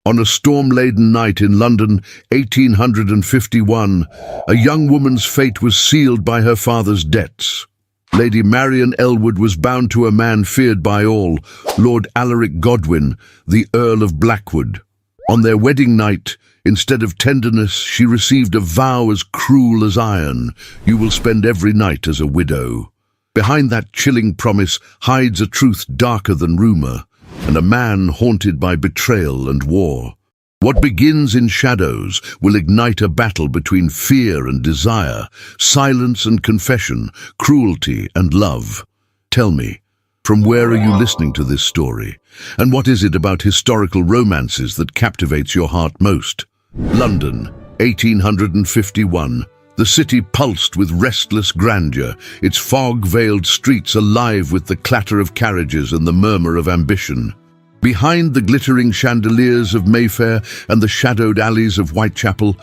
On a storm-laden night in London, 1851, a young woman's fate was sealed by her father's debts. Lady Marian Elwood was bound to a man feared by all, Lord Alaric Godwin, the Earl of Blackwood. On their wedding night, instead of tenderness, she received a vow as cruel as iron: "You will spend every night as a widow." Behind that chilling promise hides a truth darker than rumor, and a man haunted by betrayal and war. What begins in shadows will ignite a battle between fear and desire, silence and confession, cruelty and love. Tell me, from where are you listening to this story? And what is it about historical romances that captivates your heart most? London, 1851. The city pulsed with restless grandeur, its fog-veiled streets alive with the clatter of carriages and the murmur of ambition. Behind the glittering chandeliers of Mayfair and the shadowed alleys of Whitechapel,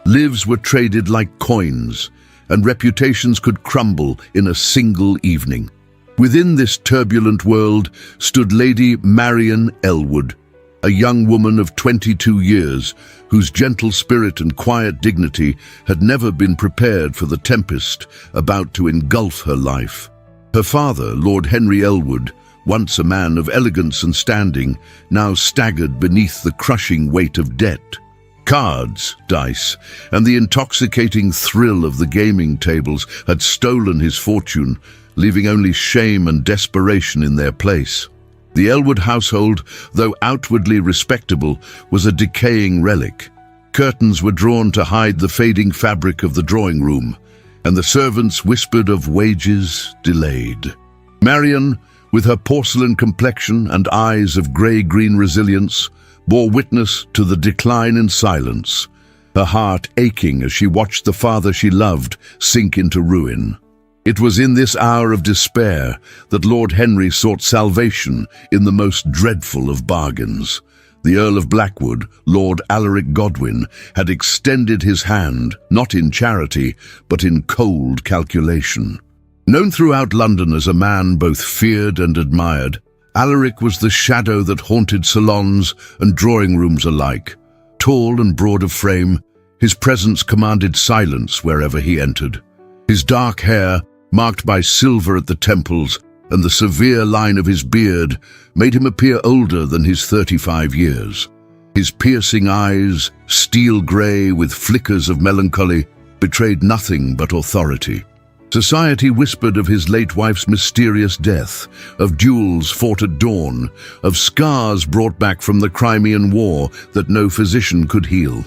lives were traded like coins, and reputations could crumble in a single evening. Within this turbulent world stood Lady Marian Elwood, a young woman of 22 years, whose gentle spirit and quiet dignity had never been prepared for the tempest about to engulf her life. Her father, Lord Henry Elwood, once a man of elegance and standing, now staggered beneath the crushing weight of debt. Cards, dice, and the intoxicating thrill of the gaming tables had stolen his fortune, leaving only shame and desperation in their place. The Elwood household, though outwardly respectable, was a decaying relic. Curtains were drawn to hide the fading fabric of the drawing room, and the servants whispered of wages delayed. Marian, with her porcelain complexion and eyes of grey-green resilience, bore witness to the decline in silence, her heart aching as she watched the father she loved sink into ruin. It was in this hour of despair that Lord Henry sought salvation in the most dreadful of bargains. The Earl of Blackwood, Lord Alaric Godwin, had extended his hand, not in charity, but in cold calculation. Known throughout London as a man both feared and admired, Alaric was the shadow that haunted salons and drawing rooms alike. Tall and broad of frame, his presence commanded silence wherever he entered. His dark hair, marked by silver at the temples, and the severe line of his beard, made him appear older than his 35 years. His piercing eyes, steel grey with flickers of melancholy, betrayed nothing but authority. Society whispered of his late wife's mysterious death, of duels fought at dawn, of scars brought back from the Crimean War that no physician could heal.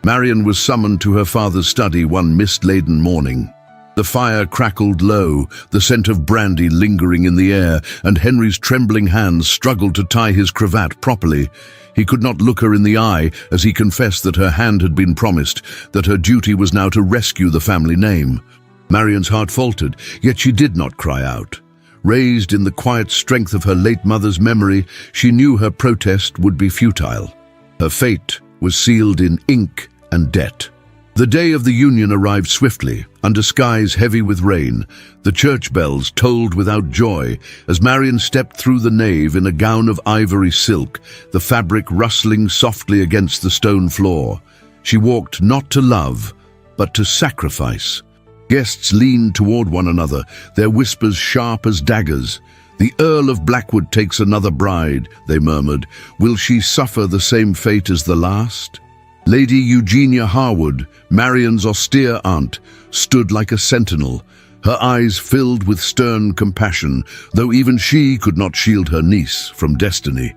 Marian was summoned to her father's study one mist-laden morning. The fire crackled low, the scent of brandy lingering in the air, and Henry's trembling hands struggled to tie his cravat properly. He could not look her in the eye as he confessed that her hand had been promised, that her duty was now to rescue the family name. Marian's heart faltered, yet she did not cry out. Raised in the quiet strength of her late mother's memory, she knew her protest would be futile. Her fate was sealed in ink and debt. The day of the union arrived swiftly, under skies heavy with rain. The church bells tolled without joy as Marian stepped through the nave in a gown of ivory silk, the fabric rustling softly against the stone floor. She walked not to love, but to sacrifice. Guests leaned toward one another, their whispers sharp as daggers. "The Earl of Blackwood takes another bride," they murmured. "Will she suffer the same fate as the last?" Lady Eugenia Harwood, Marian's austere aunt, stood like a sentinel, her eyes filled with stern compassion, though even she could not shield her niece from destiny.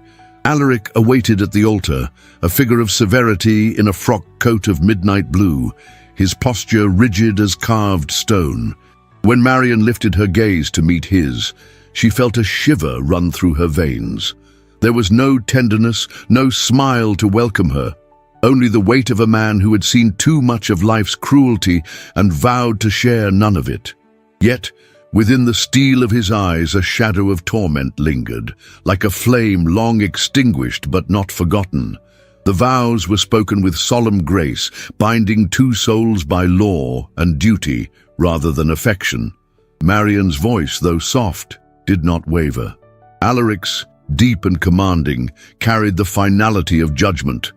Alaric awaited at the altar, a figure of severity in a frock coat of midnight blue, his posture rigid as carved stone. When Marian lifted her gaze to meet his, she felt a shiver run through her veins. There was no tenderness, no smile to welcome her, only the weight of a man who had seen too much of life's cruelty and vowed to share none of it. Yet, within the steel of his eyes, a shadow of torment lingered, like a flame long extinguished but not forgotten. The vows were spoken with solemn grace, binding two souls by law and duty rather than affection. Marian's voice, though soft, did not waver. Alaric's, deep and commanding, carried the finality of judgment.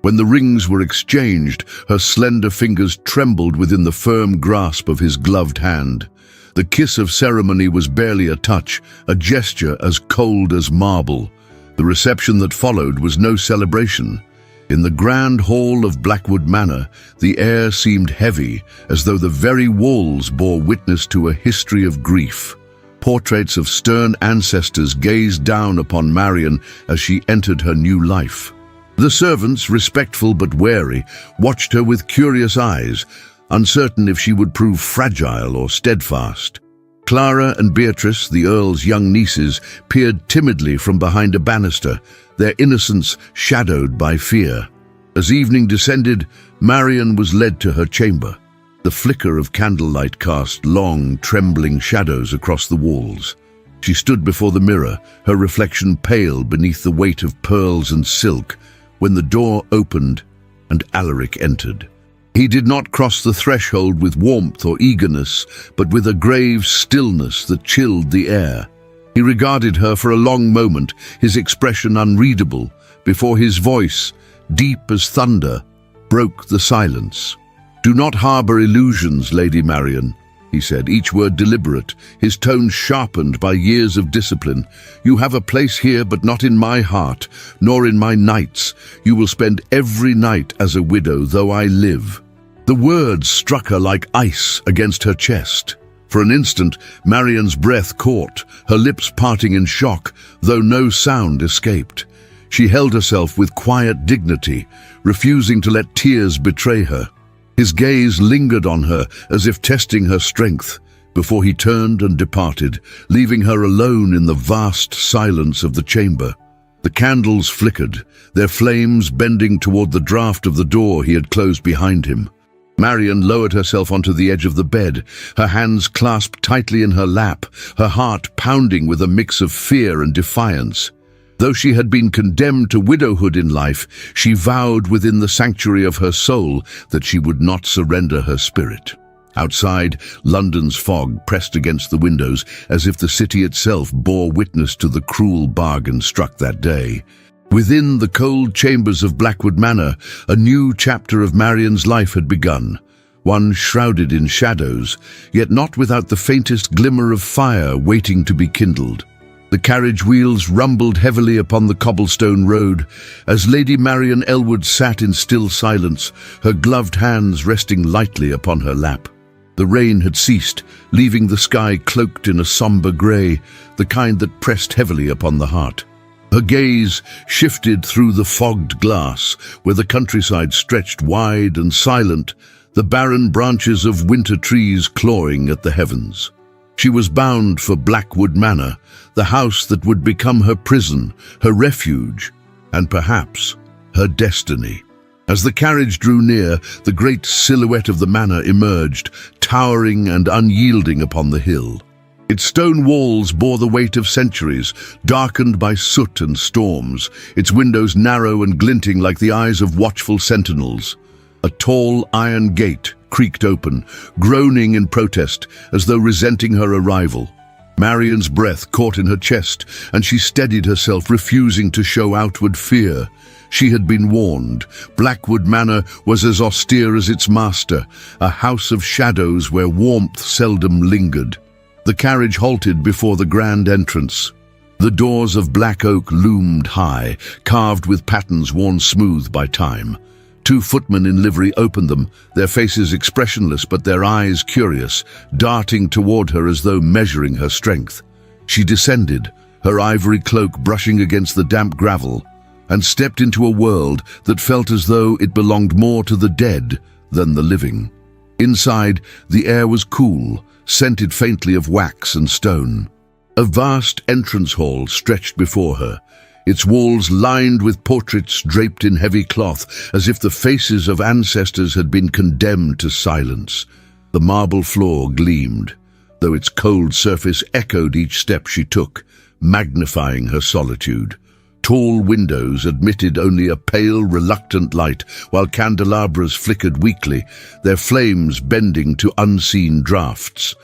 When the rings were exchanged, her slender fingers trembled within the firm grasp of his gloved hand. The kiss of ceremony was barely a touch, a gesture as cold as marble. The reception that followed was no celebration. In the grand hall of Blackwood Manor, the air seemed heavy, as though the very walls bore witness to a history of grief. Portraits of stern ancestors gazed down upon Marian as she entered her new life. The servants, respectful but wary, watched her with curious eyes, uncertain if she would prove fragile or steadfast. Clara and Beatrice, the Earl's young nieces, peered timidly from behind a banister, their innocence shadowed by fear. As evening descended, Marian was led to her chamber. The flicker of candlelight cast long, trembling shadows across the walls. She stood before the mirror, her reflection pale beneath the weight of pearls and silk, when the door opened and Alaric entered. He did not cross the threshold with warmth or eagerness, but with a grave stillness that chilled the air. He regarded her for a long moment, his expression unreadable, before his voice, deep as thunder, broke the silence. "Do not harbor illusions, Lady Marian," he said, each word deliberate, his tone sharpened by years of discipline. "You have a place here, but not in my heart, nor in my nights. You will spend every night as a widow, though I live." The words struck her like ice against her chest. For an instant, Marian's breath caught, her lips parting in shock, though no sound escaped. She held herself with quiet dignity, refusing to let tears betray her. His gaze lingered on her as if testing her strength, before he turned and departed, leaving her alone in the vast silence of the chamber. The candles flickered, their flames bending toward the draught of the door he had closed behind him. Marian lowered herself onto the edge of the bed, her hands clasped tightly in her lap, her heart pounding with a mix of fear and defiance. Though she had been condemned to widowhood in life, she vowed within the sanctuary of her soul that she would not surrender her spirit. Outside, London's fog pressed against the windows, as if the city itself bore witness to the cruel bargain struck that day. Within the cold chambers of Blackwood Manor, a new chapter of Marian's life had begun, one shrouded in shadows, yet not without the faintest glimmer of fire waiting to be kindled. The carriage wheels rumbled heavily upon the cobblestone road as Lady Marian Elwood sat in still silence, her gloved hands resting lightly upon her lap. The rain had ceased, leaving the sky cloaked in a somber grey, the kind that pressed heavily upon the heart. Her gaze shifted through the fogged glass, where the countryside stretched wide and silent, the barren branches of winter trees clawing at the heavens. She was bound for Blackwood Manor, the house that would become her prison, her refuge, and perhaps her destiny. As the carriage drew near, the great silhouette of the manor emerged, towering and unyielding upon the hill. Its stone walls bore the weight of centuries, darkened by soot and storms, its windows narrow and glinting like the eyes of watchful sentinels. A tall iron gate creaked open, groaning in protest as though resenting her arrival. Marian's breath caught in her chest, and she steadied herself, refusing to show outward fear. She had been warned. Blackwood Manor was as austere as its master, a house of shadows where warmth seldom lingered. The carriage halted before the grand entrance. The doors of black oak loomed high, carved with patterns worn smooth by time. Two footmen in livery opened them, their faces expressionless but their eyes curious, darting toward her as though measuring her strength. She descended, her ivory cloak brushing against the damp gravel, and stepped into a world that felt as though it belonged more to the dead than the living. Inside, the air was cool, scented faintly of wax and stone. A vast entrance hall stretched before her, its walls lined with portraits draped in heavy cloth, as if the faces of ancestors had been condemned to silence. The marble floor gleamed, though its cold surface echoed each step she took, magnifying her solitude. Tall windows admitted only a pale, reluctant light, while candelabras flickered weakly, their flames bending to unseen draughts.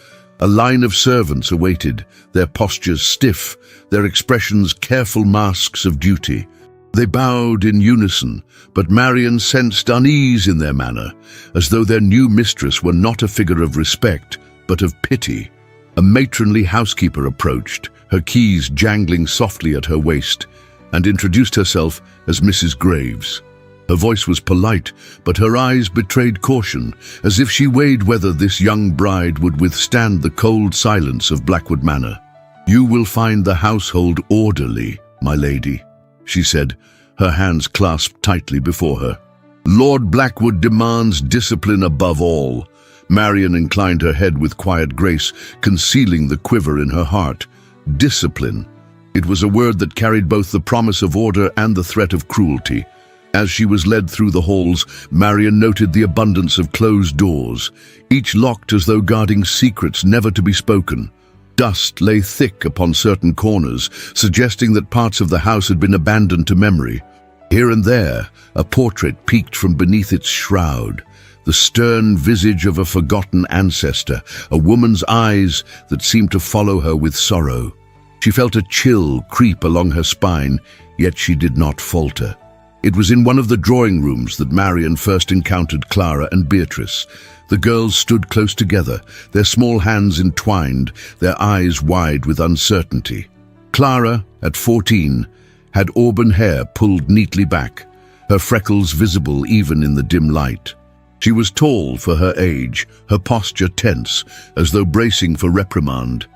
A line of servants awaited, their postures stiff, their expressions careful masks of duty. They bowed in unison, but Marian sensed unease in their manner, as though their new mistress were not a figure of respect, but of pity. A matronly housekeeper approached, her keys jangling softly at her waist, and introduced herself as Mrs. Graves. Her voice was polite, but her eyes betrayed caution, as if she weighed whether this young bride would withstand the cold silence of Blackwood Manor. "You will find the household orderly, my lady," she said, her hands clasped tightly before her. "Lord Blackwood demands discipline above all." Marian inclined her head with quiet grace, concealing the quiver in her heart. Discipline. It was a word that carried both the promise of order and the threat of cruelty. As she was led through the halls, Marian noted the abundance of closed doors, each locked as though guarding secrets never to be spoken. Dust lay thick upon certain corners, suggesting that parts of the house had been abandoned to memory. Here and there, a portrait peeked from beneath its shroud, the stern visage of a forgotten ancestor, a woman's eyes that seemed to follow her with sorrow. She felt a chill creep along her spine, yet she did not falter. It was in one of the drawing rooms that Marian first encountered Clara and Beatrice. The girls stood close together, their small hands entwined, their eyes wide with uncertainty. Clara, at 14, had auburn hair pulled neatly back, her freckles visible even in the dim light. She was tall for her age, her posture tense, as though bracing for reprimand.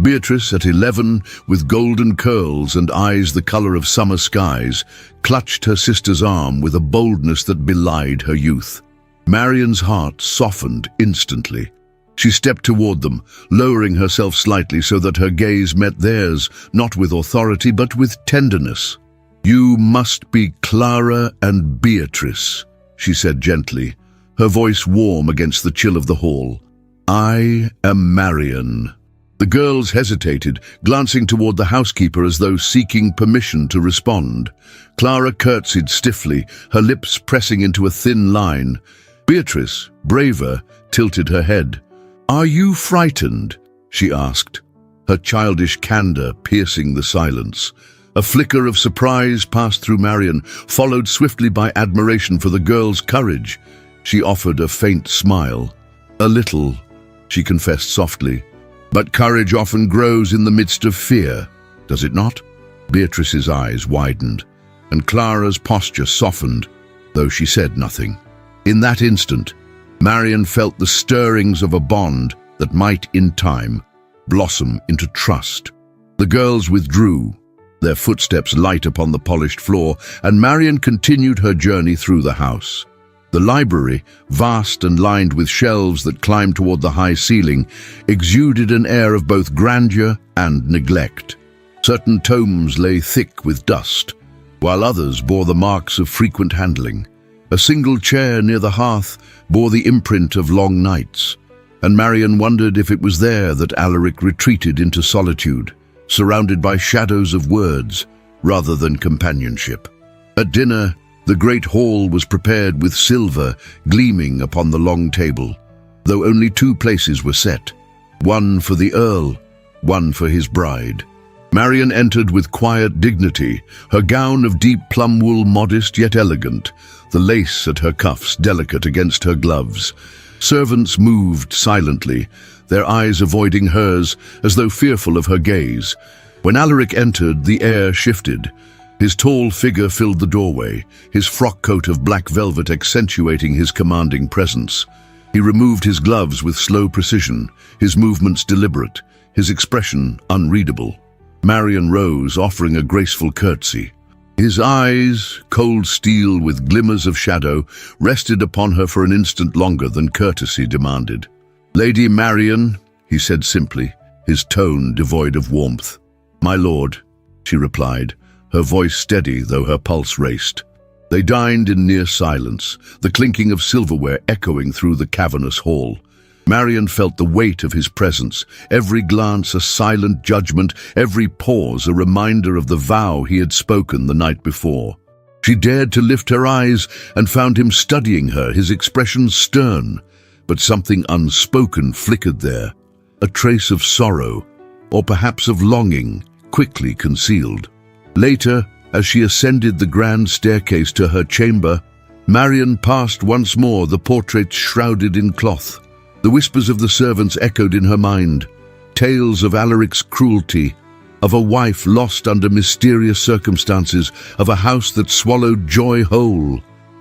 Beatrice, at 11, with golden curls and eyes the color of summer skies, clutched her sister's arm with a boldness that belied her youth. Marian's heart softened instantly. She stepped toward them, lowering herself slightly so that her gaze met theirs, not with authority but with tenderness. "You must be Clara and Beatrice," she said gently, her voice warm against the chill of the hall. "I am Marian." The girls hesitated, glancing toward the housekeeper as though seeking permission to respond. Clara curtsied stiffly, her lips pressing into a thin line. Beatrice, braver, tilted her head. "Are you frightened?" she asked, her childish candor piercing the silence. A flicker of surprise passed through Marian, followed swiftly by admiration for the girl's courage. She offered a faint smile. "A little," she confessed softly. "But courage often grows in the midst of fear, does it not?" Beatrice's eyes widened, and Clara's posture softened, though she said nothing. In that instant, Marian felt the stirrings of a bond that might, in time, blossom into trust. The girls withdrew, their footsteps light upon the polished floor, and Marian continued her journey through the house. The library, vast and lined with shelves that climbed toward the high ceiling, exuded an air of both grandeur and neglect. Certain tomes lay thick with dust, while others bore the marks of frequent handling. A single chair near the hearth bore the imprint of long nights, and Marian wondered if it was there that Alaric retreated into solitude, surrounded by shadows of words rather than companionship. At dinner, the great hall was prepared with silver gleaming upon the long table, though only 2 places were set, one for the Earl, one for his bride. Marian entered with quiet dignity, her gown of deep plum wool modest yet elegant, the lace at her cuffs delicate against her gloves. Servants moved silently, their eyes avoiding hers as though fearful of her gaze. When Alaric entered, the air shifted. His tall figure filled the doorway, his frock coat of black velvet accentuating his commanding presence. He removed his gloves with slow precision, his movements deliberate, his expression unreadable. Marian rose, offering a graceful curtsy. His eyes, cold steel with glimmers of shadow, rested upon her for an instant longer than courtesy demanded. "Lady Marian," he said simply, his tone devoid of warmth. "My lord," she replied, her voice steady though her pulse raced. They dined in near silence, the clinking of silverware echoing through the cavernous hall. Marian felt the weight of his presence, every glance a silent judgment, every pause a reminder of the vow he had spoken the night before. She dared to lift her eyes and found him studying her, his expression stern, but something unspoken flickered there, a trace of sorrow, or perhaps of longing, quickly concealed. Later, As she ascended the grand staircase to her chamber, Marian passed once more the portraits shrouded in cloth. The whispers of the servants echoed in her mind, tales of Alaric's cruelty, of a wife lost under mysterious circumstances, of a house that swallowed joy whole.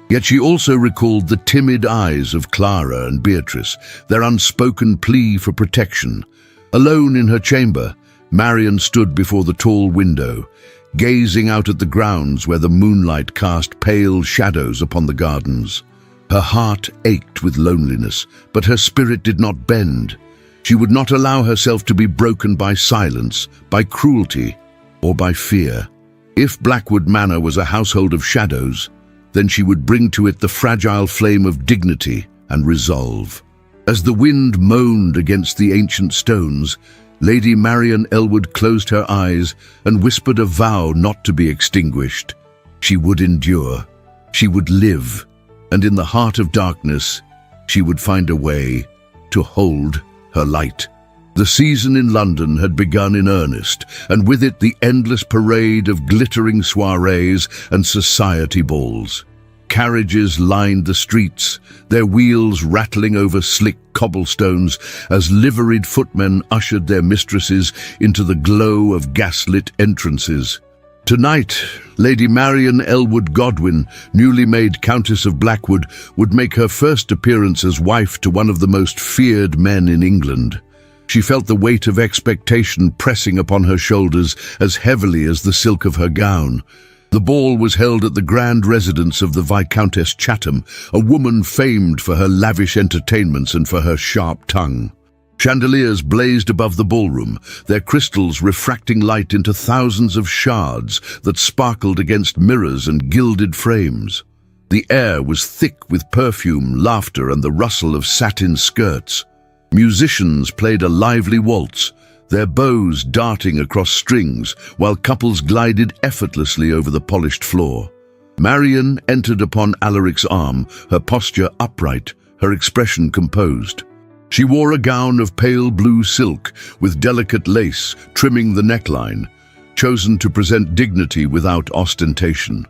Yet she also recalled the timid eyes of Clara and Beatrice, their unspoken plea for protection. Alone in her chamber, Marian stood before the tall window, gazing out at the grounds where the moonlight cast pale shadows upon the gardens. Her heart ached with loneliness, but her spirit did not bend. She would not allow herself to be broken by silence, by cruelty, or by fear. If Blackwood Manor was a household of shadows, then she would bring to it the fragile flame of dignity and resolve. As the wind moaned against the ancient stones, Lady Marian Elwood closed her eyes and whispered a vow not to be extinguished. She would endure, she would live, and in the heart of darkness, she would find a way to hold her light. The season in London had begun in earnest, and with it the endless parade of glittering soirees and society balls. Carriages lined the streets, their wheels rattling over slick cobblestones as liveried footmen ushered their mistresses into the glow of gaslit entrances. Tonight, Lady Marian Elwood Godwin, newly made Countess of Blackwood, would make her first appearance as wife to one of the most feared men in England. She felt the weight of expectation pressing upon her shoulders as heavily as the silk of her gown. The ball was held at the grand residence of the Viscountess Chatham, a woman famed for her lavish entertainments and for her sharp tongue. Chandeliers blazed above the ballroom, their crystals refracting light into thousands of shards that sparkled against mirrors and gilded frames. The air was thick with perfume, laughter, and the rustle of satin skirts. Musicians played a lively waltz, their bows darting across strings, while couples glided effortlessly over the polished floor. Marian entered upon Alaric's arm, her posture upright, her expression composed. She wore a gown of pale blue silk, with delicate lace trimming the neckline, chosen to present dignity without ostentation.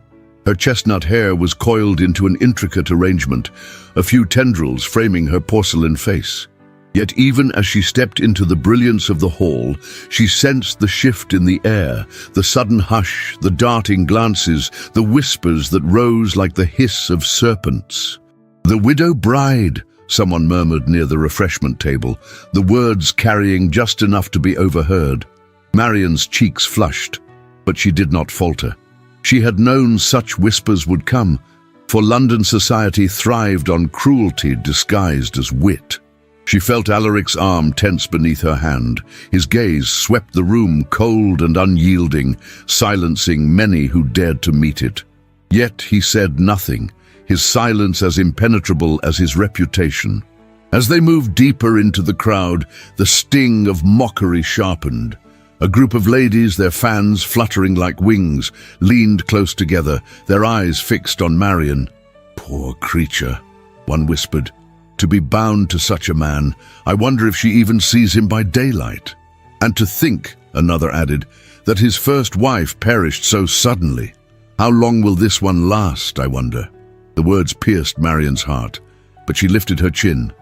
Her chestnut hair was coiled into an intricate arrangement, a few tendrils framing her porcelain face. Yet even as she stepped into the brilliance of the hall, she sensed the shift in the air, the sudden hush, the darting glances, the whispers that rose like the hiss of serpents. "The widow bride," someone murmured near the refreshment table, the words carrying just enough to be overheard. Marian's cheeks flushed, but she did not falter. She had known such whispers would come, for London society thrived on cruelty disguised as wit. She felt Alaric's arm tense beneath her hand. His gaze swept the room cold and unyielding, silencing many who dared to meet it. Yet he said nothing, his silence as impenetrable as his reputation. As they moved deeper into the crowd, the sting of mockery sharpened. A group of ladies, their fans fluttering like wings, leaned close together, their eyes fixed on Marian. "Poor creature," one whispered. "To be bound to such a man, I wonder if she even sees him by daylight." "And to think," another added, "that his first wife perished so suddenly. How long will this one last, I wonder?" The words pierced Marian's heart, but she lifted her chin,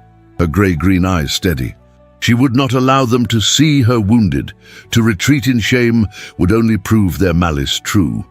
her grey-green eyes steady. She would not allow them to see her wounded. To retreat in shame would only prove their malice true.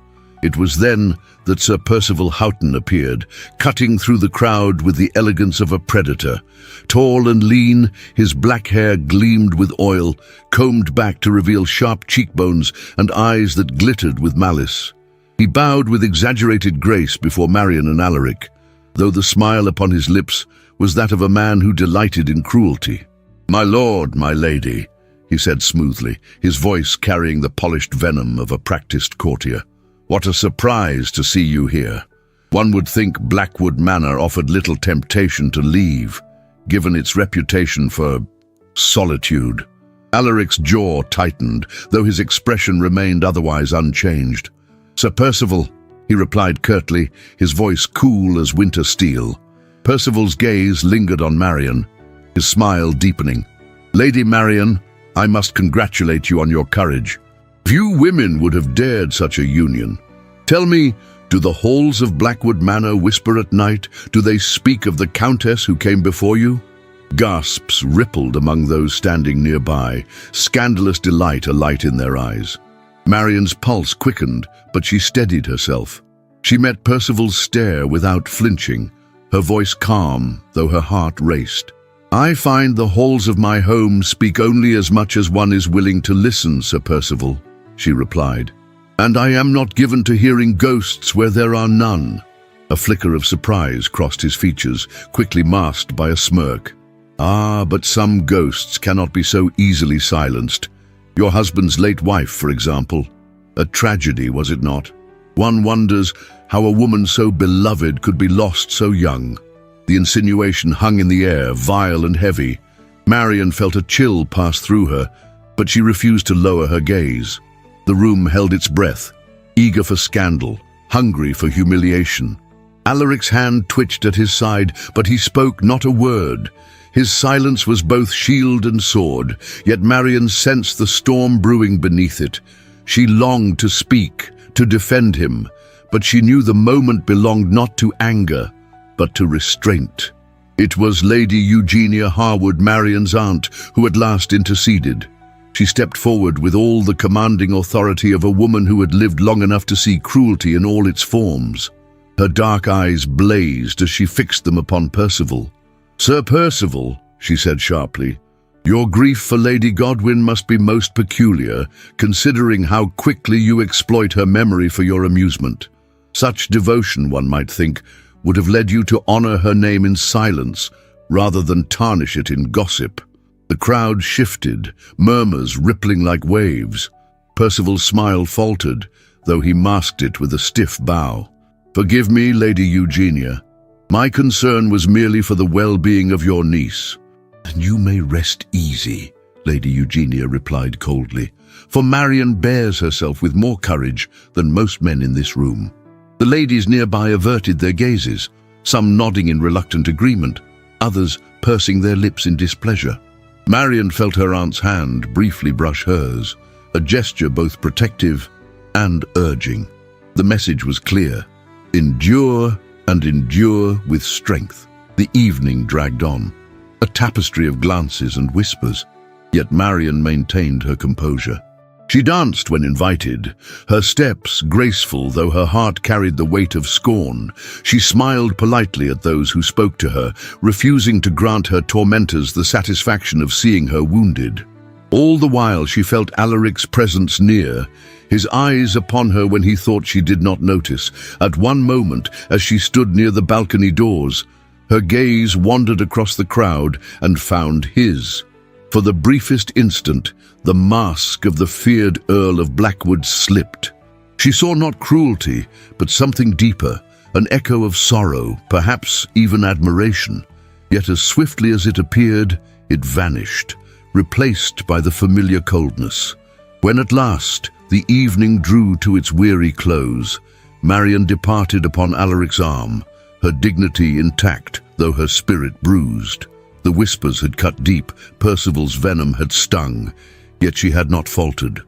It was then that Sir Percival Houghton appeared, cutting through the crowd with the elegance of a predator. Tall and lean, his black hair gleamed with oil, combed back to reveal sharp cheekbones and eyes that glittered with malice. He bowed with exaggerated grace before Marian and Alaric, though the smile upon his lips was that of a man who delighted in cruelty. "My lord, my lady," he said smoothly, his voice carrying the polished venom of a practiced courtier. "What a surprise to see you here. One would think Blackwood Manor offered little temptation to leave, given its reputation for solitude." Alaric's jaw tightened, though his expression remained otherwise unchanged. "Sir Percival," he replied curtly, his voice cool as winter steel. Percival's gaze lingered on Marian, his smile deepening. "Lady Marian, I must congratulate you on your courage. Few women would have dared such a union. Tell me, do the halls of Blackwood Manor whisper at night? Do they speak of the countess who came before you?" Gasps rippled among those standing nearby, scandalous delight alight in their eyes. Marian's pulse quickened, but she steadied herself. She met Percival's stare without flinching, her voice calm, though her heart raced. "I find the halls of my home speak only as much as one is willing to listen, Sir Percival," she replied. "And I am not given to hearing ghosts where there are none." A flicker of surprise crossed his features, quickly masked by a smirk. "Ah, but some ghosts cannot be so easily silenced. Your husband's late wife, for example. A tragedy, was it not? One wonders how a woman so beloved could be lost so young." The insinuation hung in the air, vile and heavy. Marian felt a chill pass through her, but she refused to lower her gaze. The room held its breath, eager for scandal, hungry for humiliation. Alaric's hand twitched at his side, but he spoke not a word. His silence was both shield and sword, yet Marian sensed the storm brewing beneath it. She longed to speak, to defend him, but she knew the moment belonged not to anger, but to restraint. It was Lady Eugenia Harwood, Marian's aunt, who at last interceded. She stepped forward with all the commanding authority of a woman who had lived long enough to see cruelty in all its forms. Her dark eyes blazed as she fixed them upon Percival. "Sir Percival," she said sharply, "your grief for Lady Godwin must be most peculiar, considering how quickly you exploit her memory for your amusement. Such devotion, one might think, would have led you to honor her name in silence, rather than tarnish it in gossip." The crowd shifted, murmurs rippling like waves. Percival's smile faltered, though he masked it with a stiff bow. "Forgive me, Lady Eugenia. My concern was merely for the well-being of your niece." "And you may rest easy," Lady Eugenia replied coldly, "for Marian bears herself with more courage than most men in this room." The ladies nearby averted their gazes, some nodding in reluctant agreement, others pursing their lips in displeasure. Marian felt her aunt's hand briefly brush hers, a gesture both protective and urging. The message was clear: endure and endure with strength. The evening dragged on, a tapestry of glances and whispers, yet Marian maintained her composure. She danced when invited, her steps graceful though her heart carried the weight of scorn. She smiled politely at those who spoke to her, refusing to grant her tormentors the satisfaction of seeing her wounded. All the while she felt Alaric's presence near, his eyes upon her when he thought she did not notice. At one moment, as she stood near the balcony doors, her gaze wandered across the crowd and found his. For the briefest instant, the mask of the feared Earl of Blackwood slipped. She saw not cruelty, but something deeper, an echo of sorrow, perhaps even admiration. Yet as swiftly as it appeared, it vanished, replaced by the familiar coldness. When at last the evening drew to its weary close, Marian departed upon Alaric's arm, her dignity intact, though her spirit bruised. The whispers had cut deep, Percival's venom had stung, yet she had not faltered.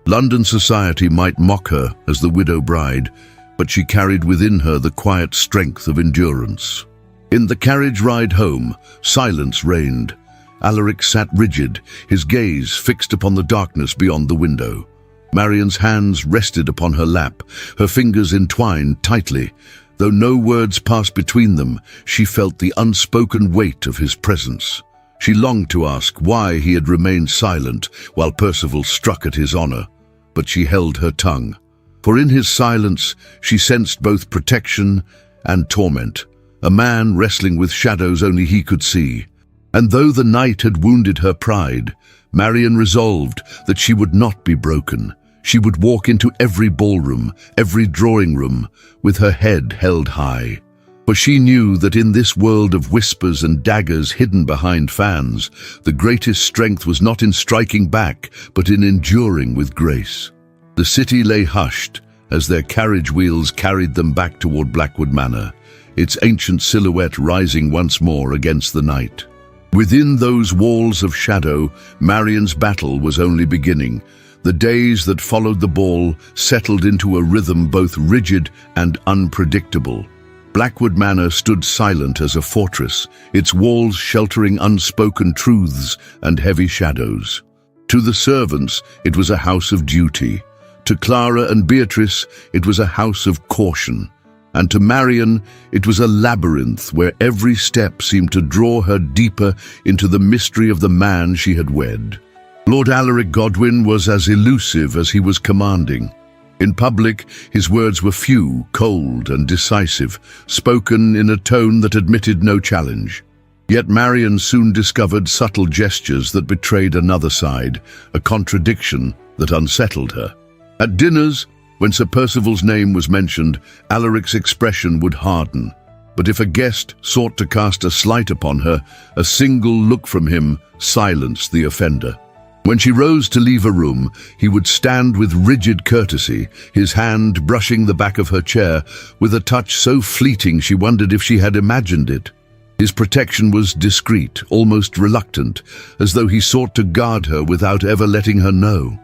London society might mock her as the widow bride, but she carried within her the quiet strength of endurance. In the carriage ride home, silence reigned. Alaric sat rigid, his gaze fixed upon the darkness beyond the window. Marian's hands rested upon her lap, her fingers entwined tightly. Though no words passed between them, she felt the unspoken weight of his presence. She longed to ask why he had remained silent while Percival struck at his honor, but she held her tongue. For in his silence she sensed both protection and torment, a man wrestling with shadows only he could see. And though the night had wounded her pride, Marian resolved that she would not be broken. She would walk into every ballroom, every drawing room, with her head held high. For she knew that in this world of whispers and daggers hidden behind fans, the greatest strength was not in striking back, but in enduring with grace. The city lay hushed as their carriage wheels carried them back toward Blackwood Manor, its ancient silhouette rising once more against the night. Within those walls of shadow, Marian's battle was only beginning. The days that followed the ball settled into a rhythm both rigid and unpredictable. Blackwood Manor stood silent as a fortress, its walls sheltering unspoken truths and heavy shadows. To the servants, it was a house of duty. To Clara and Beatrice, it was a house of caution. And to Marian, it was a labyrinth where every step seemed to draw her deeper into the mystery of the man she had wed. Lord Alaric Godwin was as elusive as he was commanding. In public, his words were few, cold, and decisive, spoken in a tone that admitted no challenge. Yet Marian soon discovered subtle gestures that betrayed another side, a contradiction that unsettled her. At dinners, when Sir Percival's name was mentioned, Alaric's expression would harden. But if a guest sought to cast a slight upon her, a single look from him silenced the offender. When she rose to leave a room, he would stand with rigid courtesy, his hand brushing the back of her chair, with a touch so fleeting she wondered if she had imagined it. His protection was discreet, almost reluctant, as though he sought to guard her without ever letting her know.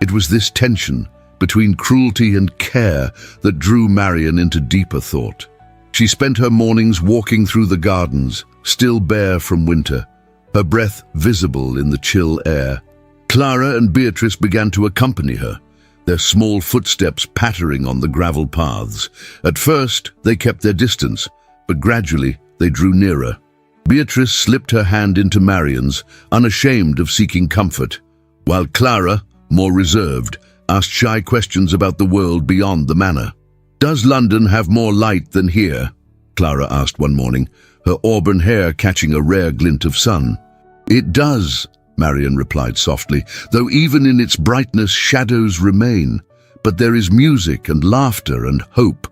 It was this tension between cruelty and care that drew Marian into deeper thought. She spent her mornings walking through the gardens, still bare from winter, her breath visible in the chill air. Clara and Beatrice began to accompany her, their small footsteps pattering on the gravel paths. At first, they kept their distance, but gradually they drew nearer. Beatrice slipped her hand into Marian's, unashamed of seeking comfort, while Clara, more reserved, asked shy questions about the world beyond the manor. "Does London have more light than here?" Clara asked one morning, her auburn hair catching a rare glint of sun. "It does," Marian replied softly, "though even in its brightness shadows remain. But there is music and laughter and hope."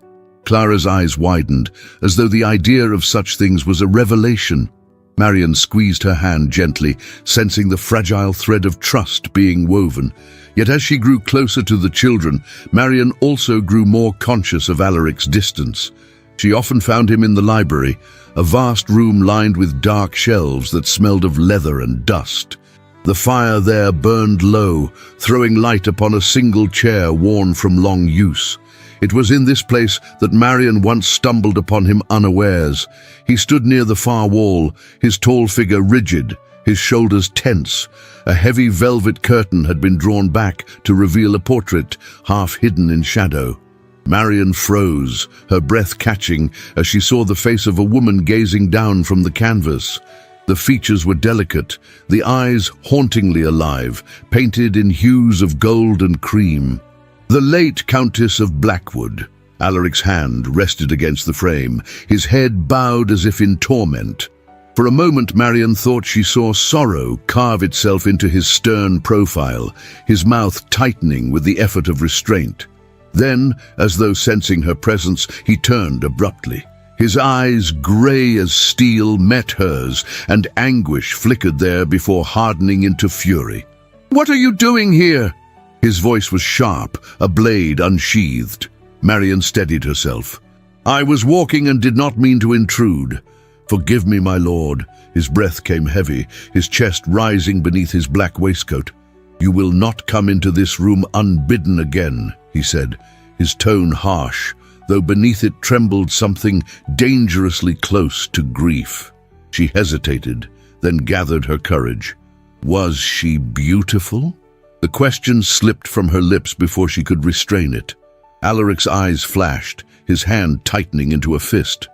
Clara's eyes widened, as though the idea of such things was a revelation. Marian squeezed her hand gently, sensing the fragile thread of trust being woven. Yet as she grew closer to the children, Marian also grew more conscious of Alaric's distance. She often found him in the library, a vast room lined with dark shelves that smelled of leather and dust. The fire there burned low, throwing light upon a single chair worn from long use. It was in this place that Marian once stumbled upon him unawares. He stood near the far wall, his tall figure rigid, his shoulders tense. A heavy velvet curtain had been drawn back to reveal a portrait, half hidden in shadow. Marian froze, her breath catching as she saw the face of a woman gazing down from the canvas. The features were delicate, the eyes hauntingly alive, painted in hues of gold and cream. The late Countess of Blackwood. Alaric's hand rested against the frame, his head bowed as if in torment. For a moment Marian thought she saw sorrow carve itself into his stern profile, his mouth tightening with the effort of restraint. Then, as though sensing her presence, he turned abruptly. His eyes, grey as steel, met hers, and anguish flickered there before hardening into fury. "What are you doing here?" His voice was sharp, a blade unsheathed. Marian steadied herself. "I was walking and did not mean to intrude. Forgive me, my lord." His breath came heavy, his chest rising beneath his black waistcoat. "You will not come into this room unbidden again," he said, his tone harsh, though beneath it trembled something dangerously close to grief. She hesitated, then gathered her courage. Was she beautiful? The question slipped from her lips before she could restrain it. Alaric's eyes flashed, his hand tightening into a fist.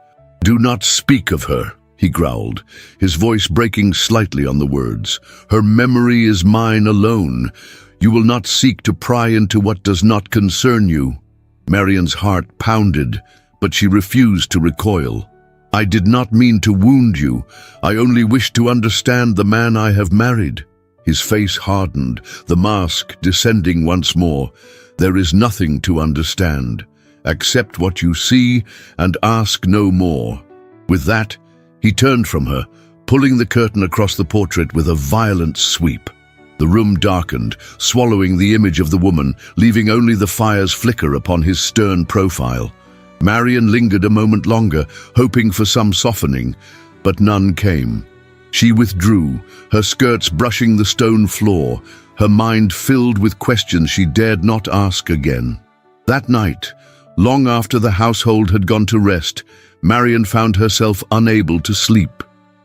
"Do not speak of her," he growled, his voice breaking slightly on the words. "Her memory is mine alone. You will not seek to pry into what does not concern you." Marian's heart pounded, but she refused to recoil. "I did not mean to wound you. I only wished to understand the man I have married." His face hardened, the mask descending once more. "There is nothing to understand. Accept what you see and ask no more." With that, he turned from her, pulling the curtain across the portrait with a violent sweep. The room darkened, swallowing the image of the woman, leaving only the fire's flicker upon his stern profile. Marian lingered a moment longer, hoping for some softening, but none came. She withdrew, her skirts brushing the stone floor, her mind filled with questions she dared not ask again. That night, long after the household had gone to rest, Marian found herself unable to sleep.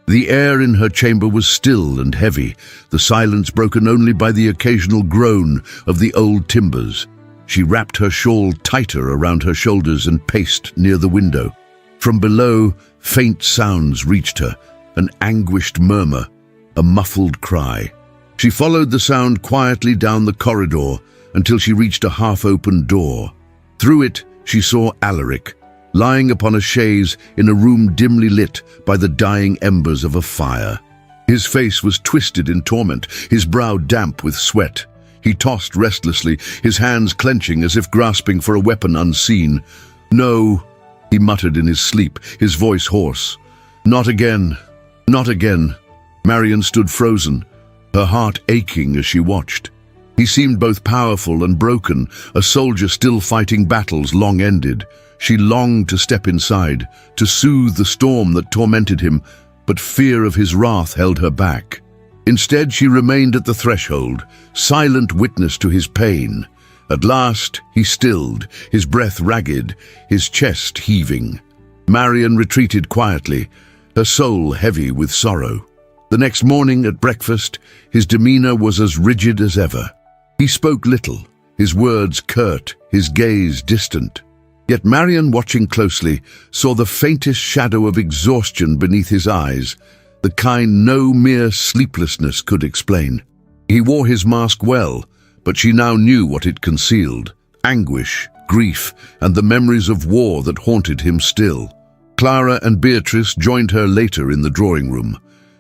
The air in her chamber was still and heavy, the silence broken only by the occasional groan of the old timbers. She wrapped her shawl tighter around her shoulders and paced near the window. From below, faint sounds reached her, an anguished murmur, a muffled cry. She followed the sound quietly down the corridor until she reached a half-open door. Through it, she saw Alaric, lying upon a chaise in a room dimly lit by the dying embers of a fire. His face was twisted in torment, his brow damp with sweat. He tossed restlessly, his hands clenching as if grasping for a weapon unseen. "No," he muttered in his sleep, his voice hoarse. "Not again, not again." Marian stood frozen, her heart aching as she watched. He seemed both powerful and broken, a soldier still fighting battles long ended. She longed to step inside, to soothe the storm that tormented him, but fear of his wrath held her back. Instead, she remained at the threshold, silent witness to his pain. At last, he stilled, his breath ragged, his chest heaving. Marian retreated quietly, her soul heavy with sorrow. The next morning at breakfast, his demeanor was as rigid as ever. He spoke little, his words curt, his gaze distant. Yet Marian, watching closely, saw the faintest shadow of exhaustion beneath his eyes, the kind no mere sleeplessness could explain. He wore his mask well, but she now knew what it concealed: anguish, grief, and the memories of war that haunted him still. Clara and Beatrice joined her later in the drawing room.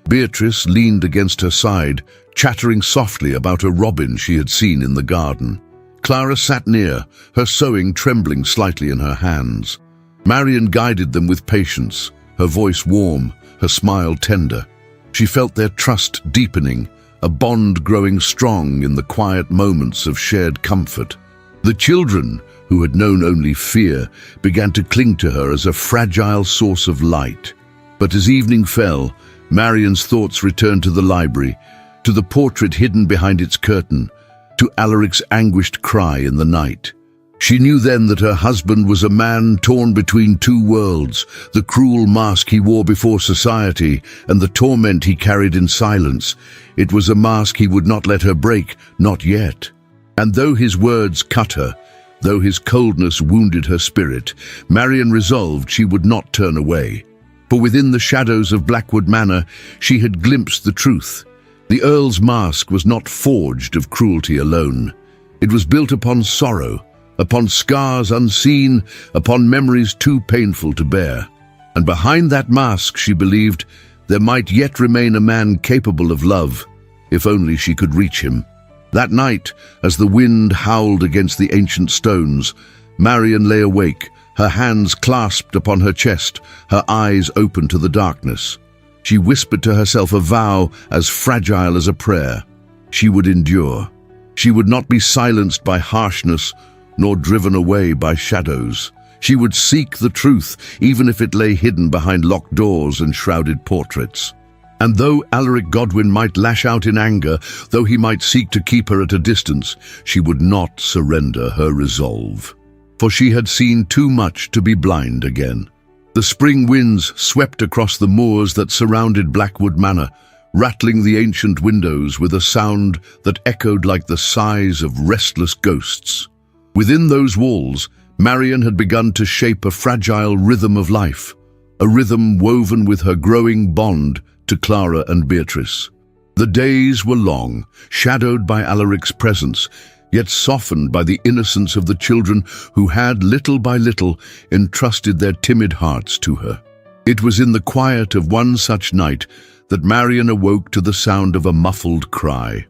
Beatrice leaned against her side, chattering softly about a robin she had seen in the garden. Clara sat near, her sewing trembling slightly in her hands. Marian guided them with patience, her voice warm, her smile tender. She felt their trust deepening, a bond growing strong in the quiet moments of shared comfort. The children, who had known only fear, began to cling to her as a fragile source of light. But as evening fell, Marian's thoughts returned to the library, to the portrait hidden behind its curtain, to Alaric's anguished cry in the night. She knew then that her husband was a man torn between two worlds, the cruel mask he wore before society and the torment he carried in silence. It was a mask he would not let her break, not yet. And though his words cut her, though his coldness wounded her spirit, Marian resolved she would not turn away. For within the shadows of Blackwood Manor, she had glimpsed the truth. The Earl's mask was not forged of cruelty alone. It was built upon sorrow, upon scars unseen, upon memories too painful to bear. And behind that mask, she believed, there might yet remain a man capable of love, if only she could reach him. That night, as the wind howled against the ancient stones, Marian lay awake, her hands clasped upon her chest, her eyes open to the darkness. She whispered to herself a vow as fragile as a prayer. She would endure. She would not be silenced by harshness, nor driven away by shadows. She would seek the truth, even if it lay hidden behind locked doors and shrouded portraits. And though Alaric Godwin might lash out in anger, though he might seek to keep her at a distance, she would not surrender her resolve. For she had seen too much to be blind again. The spring winds swept across the moors that surrounded Blackwood Manor, rattling the ancient windows with a sound that echoed like the sighs of restless ghosts. Within those walls, Marian had begun to shape a fragile rhythm of life, a rhythm woven with her growing bond to Clara and Beatrice. The days were long, shadowed by Alaric's presence, yet softened by the innocence of the children who had, little by little, entrusted their timid hearts to her. It was in the quiet of one such night that Marian awoke to the sound of a muffled cry.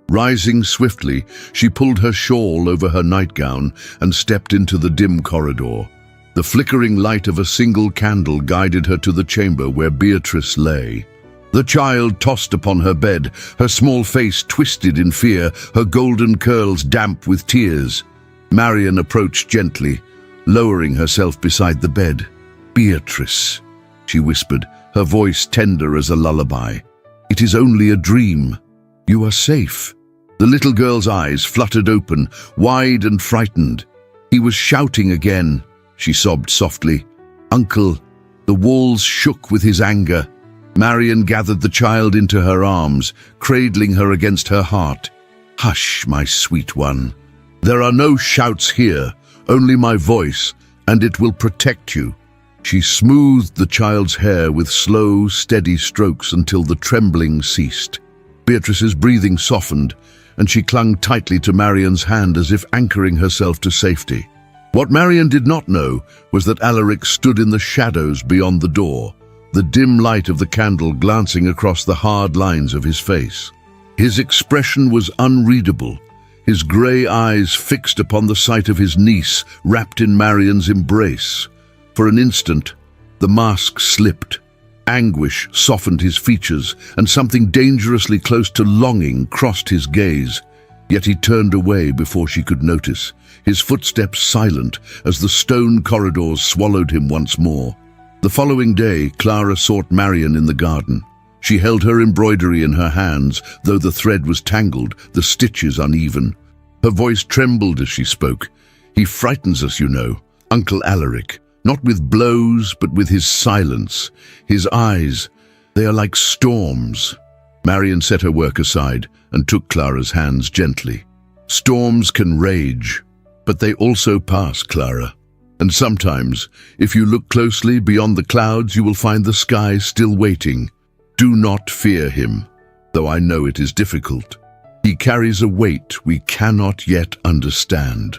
Rising swiftly, she pulled her shawl over her nightgown and stepped into the dim corridor. The flickering light of a single candle guided her to the chamber where Beatrice lay. The child tossed upon her bed, her small face twisted in fear, her golden curls damp with tears. Marian approached gently, lowering herself beside the bed. "Beatrice," she whispered, her voice tender as a lullaby. It is only a dream. You are safe." The little girl's eyes fluttered open, wide and frightened. "He was shouting again," she sobbed softly. "Uncle." The walls shook with his anger. Marian gathered the child into her arms, cradling her against her heart. "Hush, my sweet one. There are no shouts here, only my voice, and it will protect you." She smoothed the child's hair with slow, steady strokes until the trembling ceased. Beatrice's breathing softened, and she clung tightly to Marian's hand as if anchoring herself to safety. What Marian did not know was that Alaric stood in the shadows beyond the door, the dim light of the candle glancing across the hard lines of his face. His expression was unreadable, his grey eyes fixed upon the sight of his niece wrapped in Marian's embrace. For an instant, the mask slipped. Anguish softened his features, and something dangerously close to longing crossed his gaze. Yet he turned away before she could notice, his footsteps silent as the stone corridors swallowed him once more. The following day, Clara sought Marian in the garden. She held her embroidery in her hands, though the thread was tangled, the stitches uneven. Her voice trembled as she spoke. "He frightens us, you know, Uncle Alaric. Not with blows, but with his silence. His eyes, they are like storms." Marian set her work aside and took Clara's hands gently. "Storms can rage, but they also pass, Clara. And sometimes, if you look closely beyond the clouds, you will find the sky still waiting. Do not fear him, though I know it is difficult. He carries a weight we cannot yet understand."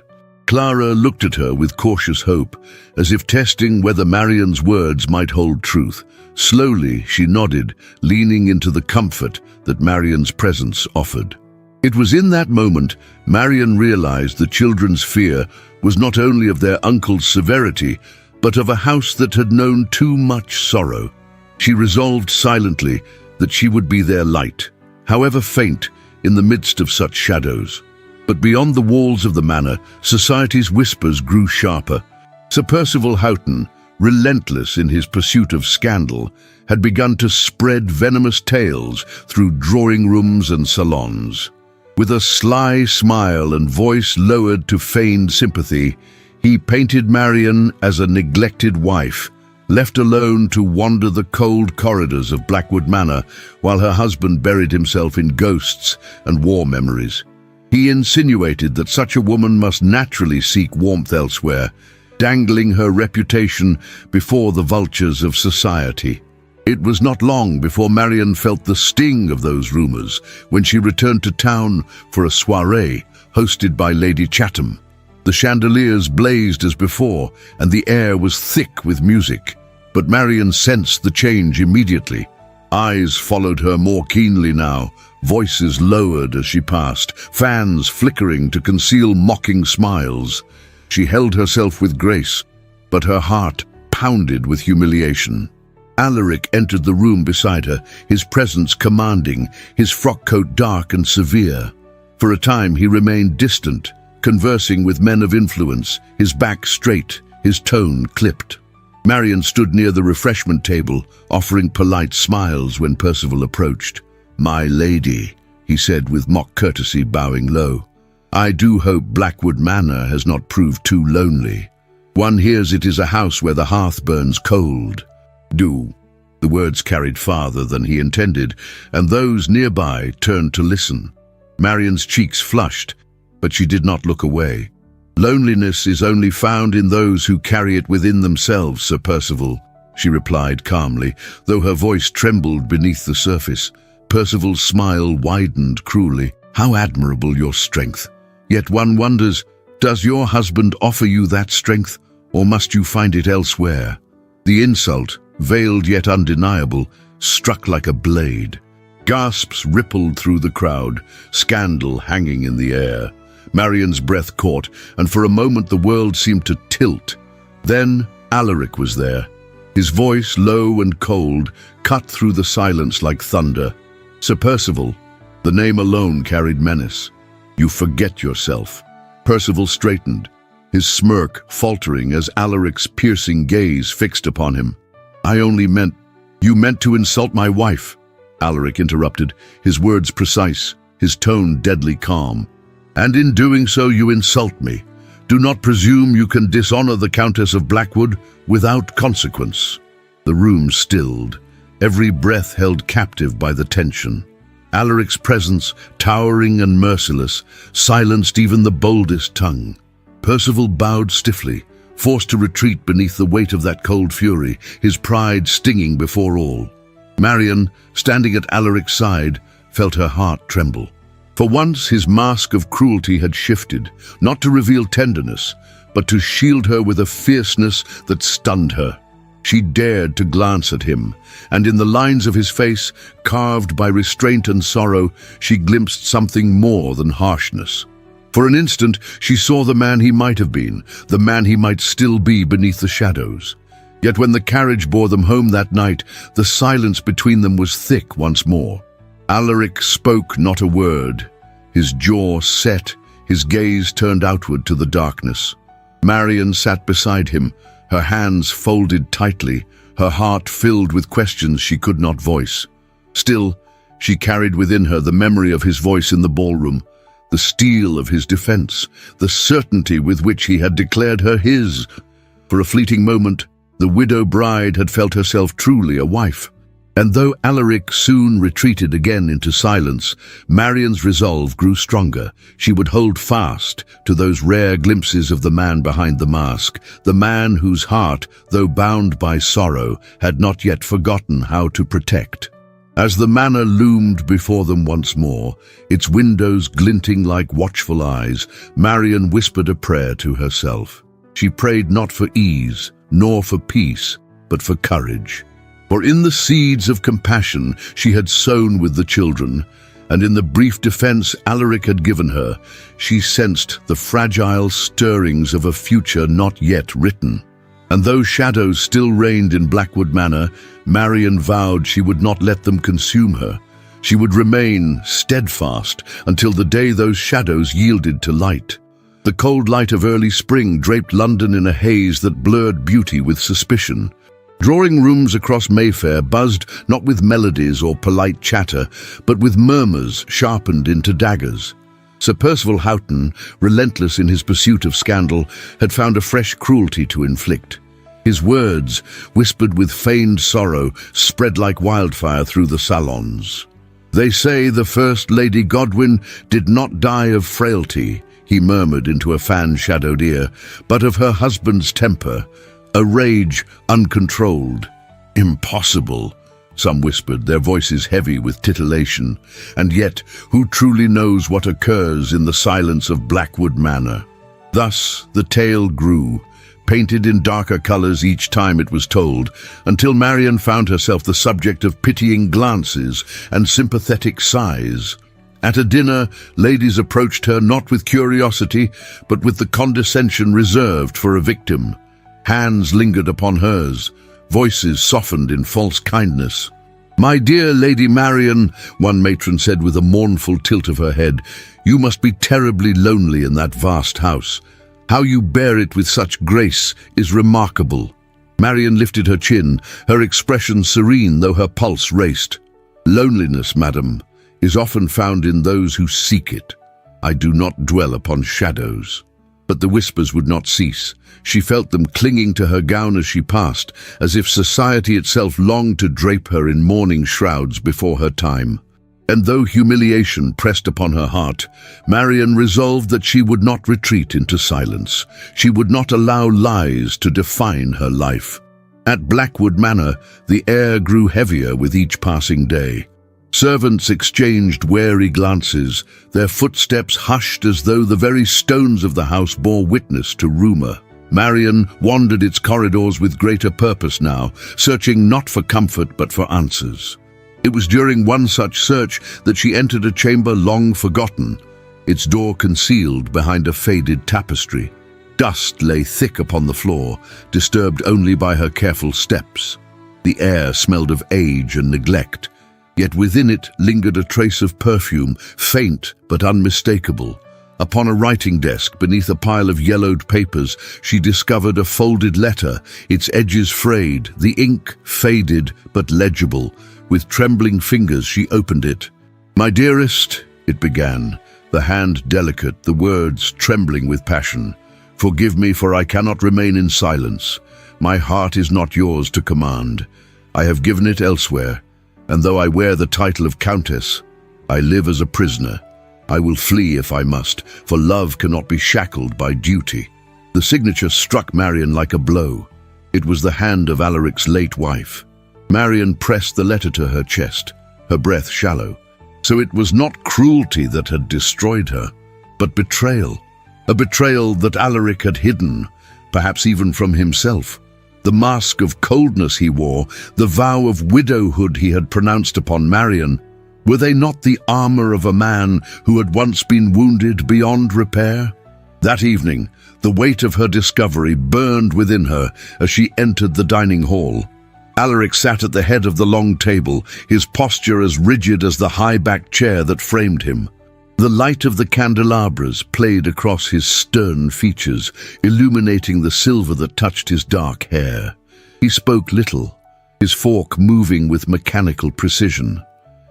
Clara looked at her with cautious hope, as if testing whether Marian's words might hold truth. Slowly, she nodded, leaning into the comfort that Marian's presence offered. It was in that moment Marian realized the children's fear was not only of their uncle's severity, but of a house that had known too much sorrow. She resolved silently that she would be their light, however faint, in the midst of such shadows. But beyond the walls of the manor, society's whispers grew sharper. Sir Percival Houghton, relentless in his pursuit of scandal, had begun to spread venomous tales through drawing rooms and salons. With a sly smile and voice lowered to feigned sympathy, he painted Marian as a neglected wife, left alone to wander the cold corridors of Blackwood Manor while her husband buried himself in ghosts and war memories. He insinuated that such a woman must naturally seek warmth elsewhere, dangling her reputation before the vultures of society. It was not long before Marian felt the sting of those rumors when she returned to town for a soirée hosted by Lady Chatham. The chandeliers blazed as before, and the air was thick with music. But Marian sensed the change immediately. Eyes followed her more keenly now, voices lowered as she passed, fans flickering to conceal mocking smiles. She held herself with grace, but her heart pounded with humiliation. Alaric entered the room beside her, his presence commanding, his frock coat dark and severe. For a time he remained distant, conversing with men of influence, his back straight, his tone clipped. Marian stood near the refreshment table, offering polite smiles when Percival approached. "My lady," he said with mock courtesy, bowing low. "I do hope Blackwood Manor has not proved too lonely. One hears it is a house where the hearth burns cold." "Do." The words carried farther than he intended, and those nearby turned to listen. Marian's cheeks flushed, but she did not look away. "Loneliness is only found in those who carry it within themselves, Sir Percival," she replied calmly, though her voice trembled beneath the surface. Percival's smile widened cruelly. "How admirable your strength! Yet one wonders, does your husband offer you that strength, or must you find it elsewhere?" The insult, veiled yet undeniable, struck like a blade. Gasps rippled through the crowd, scandal hanging in the air. Marian's breath caught, and for a moment the world seemed to tilt. Then Alaric was there. His voice, low and cold, cut through the silence like thunder. "Sir Percival," the name alone carried menace. "You forget yourself." Percival straightened, his smirk faltering as Alaric's piercing gaze fixed upon him. "I only meant—" "You meant to insult my wife." Alaric interrupted, his words precise, his tone deadly calm. "And in doing so you insult me. Do not presume you can dishonor the Countess of Blackwood without consequence." The room stilled, every breath held captive by the tension. Alaric's presence, towering and merciless, silenced even the boldest tongue. Percival bowed stiffly, forced to retreat beneath the weight of that cold fury, his pride stinging before all. Marian, standing at Alaric's side, felt her heart tremble. For once his mask of cruelty had shifted, not to reveal tenderness, but to shield her with a fierceness that stunned her. She dared to glance at him, and in the lines of his face, carved by restraint and sorrow, she glimpsed something more than harshness. For an instant, she saw the man he might have been, the man he might still be beneath the shadows. Yet when the carriage bore them home that night, the silence between them was thick once more. Alaric spoke not a word, his jaw set, his gaze turned outward to the darkness. Marian sat beside him, her hands folded tightly, her heart filled with questions she could not voice. Still, she carried within her the memory of his voice in the ballroom, the steel of his defense, the certainty with which he had declared her his. For a fleeting moment, the widow bride had felt herself truly a wife. And though Alaric soon retreated again into silence, Marian's resolve grew stronger. She would hold fast to those rare glimpses of the man behind the mask, the man whose heart, though bound by sorrow, had not yet forgotten how to protect. As the manor loomed before them once more, its windows glinting like watchful eyes, Marian whispered a prayer to herself. She prayed not for ease, nor for peace, but for courage. For in the seeds of compassion she had sown with the children, and in the brief defense Alaric had given her, she sensed the fragile stirrings of a future not yet written. And though shadows still reigned in Blackwood Manor, Marian vowed she would not let them consume her. She would remain steadfast until the day those shadows yielded to light. The cold light of early spring draped London in a haze that blurred beauty with suspicion. Drawing rooms across Mayfair buzzed not with melodies or polite chatter, but with murmurs sharpened into daggers. Sir Percival Houghton, relentless in his pursuit of scandal, had found a fresh cruelty to inflict. His words, whispered with feigned sorrow, spread like wildfire through the salons. "They say the First Lady Godwin did not die of frailty," he murmured into a fan-shadowed ear, "but of her husband's temper. A rage uncontrolled." "Impossible," some whispered, their voices heavy with titillation. And yet, who truly knows what occurs in the silence of Blackwood Manor? Thus the tale grew, painted in darker colors each time it was told, until Marian found herself the subject of pitying glances and sympathetic sighs. At a dinner, ladies approached her not with curiosity, but with the condescension reserved for a victim. Hands lingered upon hers, voices softened in false kindness. "My dear Lady Marian," one matron said with a mournful tilt of her head, "you must be terribly lonely in that vast house. How you bear it with such grace is remarkable." Marian lifted her chin, her expression serene though her pulse raced. "Loneliness, madam, is often found in those who seek it. I do not dwell upon shadows." But the whispers would not cease. She felt them clinging to her gown as she passed, as if society itself longed to drape her in mourning shrouds before her time. And though humiliation pressed upon her heart, Marian resolved that she would not retreat into silence. She would not allow lies to define her life. At Blackwood Manor, the air grew heavier with each passing day. Servants exchanged wary glances, their footsteps hushed as though the very stones of the house bore witness to rumor. Marian wandered its corridors with greater purpose now, searching not for comfort but for answers. It was during one such search that she entered a chamber long forgotten, its door concealed behind a faded tapestry. Dust lay thick upon the floor, disturbed only by her careful steps. The air smelled of age and neglect, yet within it lingered a trace of perfume, faint but unmistakable, Upon a writing desk, beneath a pile of yellowed papers, she discovered a folded letter, its edges frayed, the ink faded but legible. With trembling fingers she opened it. "My dearest," it began, the hand delicate, the words trembling with passion. "Forgive me, for I cannot remain in silence. My heart is not yours to command. I have given it elsewhere, and though I wear the title of Countess, I live as a prisoner. I will flee if I must, for love cannot be shackled by duty." The signature struck Marian like a blow. It was the hand of Alaric's late wife. Marian pressed the letter to her chest, her breath shallow. So it was not cruelty that had destroyed her, but betrayal. A betrayal that Alaric had hidden, perhaps even from himself. The mask of coldness he wore, the vow of widowhood he had pronounced upon Marian, were they not the armor of a man who had once been wounded beyond repair? That evening, the weight of her discovery burned within her as she entered the dining hall. Alaric sat at the head of the long table, his posture as rigid as the high-backed chair that framed him. The light of the candelabras played across his stern features, illuminating the silver that touched his dark hair. He spoke little, his fork moving with mechanical precision.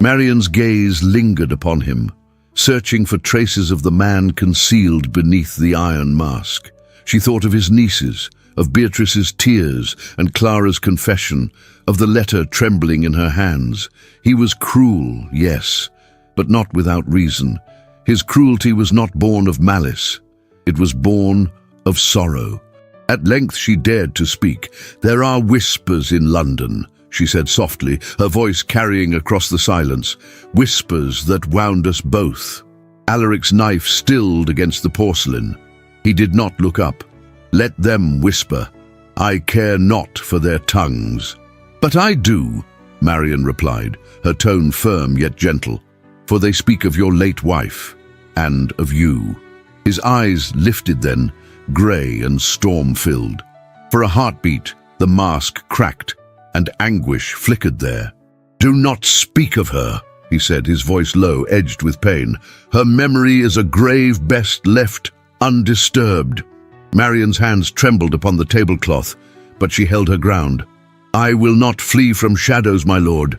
Marian's gaze lingered upon him, searching for traces of the man concealed beneath the iron mask. She thought of his nieces, of Beatrice's tears and Clara's confession, of the letter trembling in her hands. He was cruel, yes, but not without reason. His cruelty was not born of malice. It was born of sorrow. At length she dared to speak. "There are whispers in London," she said softly, her voice carrying across the silence. "Whispers that wound us both." Alaric's knife stilled against the porcelain. He did not look up. "Let them whisper. I care not for their tongues." "But I do," Marian replied, her tone firm yet gentle, "for they speak of your late wife, and of you." His eyes lifted then, grey and storm-filled. For a heartbeat, the mask cracked, and anguish flickered there. "Do not speak of her," he said, his voice low, edged with pain. "Her memory is a grave best left undisturbed." Marian's hands trembled upon the tablecloth, but she held her ground. "I will not flee from shadows, my lord.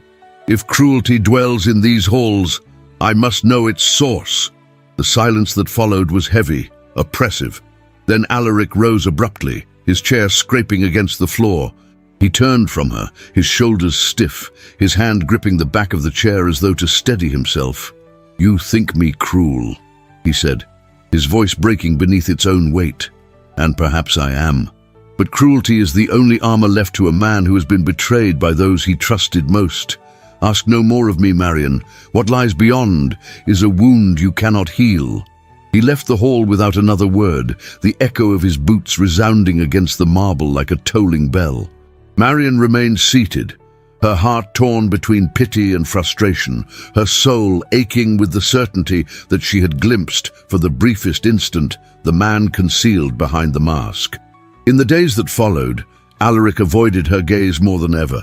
If cruelty dwells in these halls, I must know its source." The silence that followed was heavy, oppressive. Then Alaric rose abruptly, his chair scraping against the floor. He turned from her, his shoulders stiff, his hand gripping the back of the chair as though to steady himself. "You think me cruel," he said, his voice breaking beneath its own weight. "And perhaps I am. But cruelty is the only armor left to a man who has been betrayed by those he trusted most. Ask no more of me, Marian. What lies beyond is a wound you cannot heal." He left the hall without another word, the echo of his boots resounding against the marble like a tolling bell. Marian remained seated, her heart torn between pity and frustration, her soul aching with the certainty that she had glimpsed, for the briefest instant, the man concealed behind the mask. In the days that followed, Alaric avoided her gaze more than ever,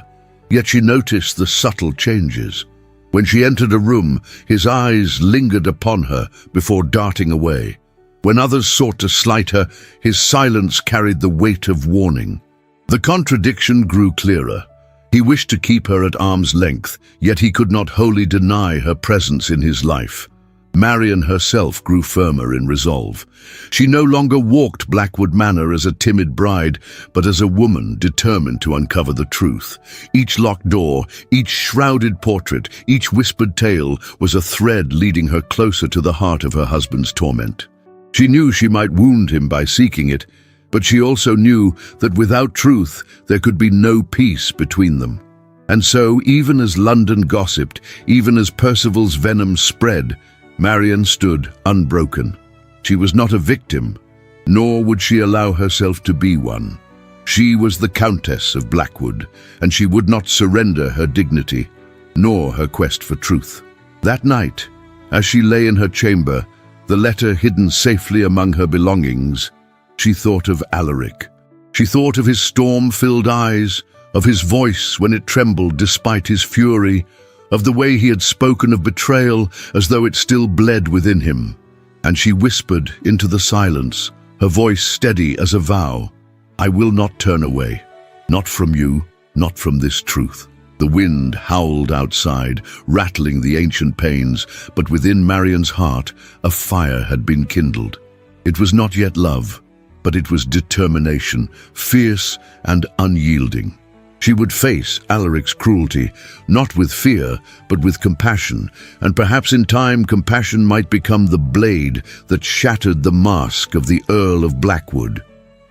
yet she noticed the subtle changes. When she entered a room, his eyes lingered upon her before darting away. When others sought to slight her, his silence carried the weight of warning. The contradiction grew clearer. He wished to keep her at arm's length, yet he could not wholly deny her presence in his life. Marian herself grew firmer in resolve. She no longer walked Blackwood Manor as a timid bride, but as a woman determined to uncover the truth. Each locked door, each shrouded portrait, each whispered tale was a thread leading her closer to the heart of her husband's torment. She knew she might wound him by seeking it, but she also knew that without truth there could be no peace between them. And so, even as London gossiped, even as Percival's venom spread, Marian stood unbroken. She was not a victim, nor would she allow herself to be one. She was the Countess of Blackwood, and she would not surrender her dignity, nor her quest for truth. That night, as she lay in her chamber, the letter hidden safely among her belongings, she thought of Alaric. She thought of his storm-filled eyes, of his voice when it trembled despite his fury, of the way he had spoken of betrayal as though it still bled within him. and she whispered into the silence, her voice steady as a vow. "I will not turn away. Not from you, not from this truth." The wind howled outside, rattling the ancient panes, but within Marian's heart, a fire had been kindled. It was not yet love, but it was determination, fierce and unyielding. She would face Alaric's cruelty, not with fear, but with compassion, and perhaps in time compassion might become the blade that shattered the mask of the Earl of Blackwood.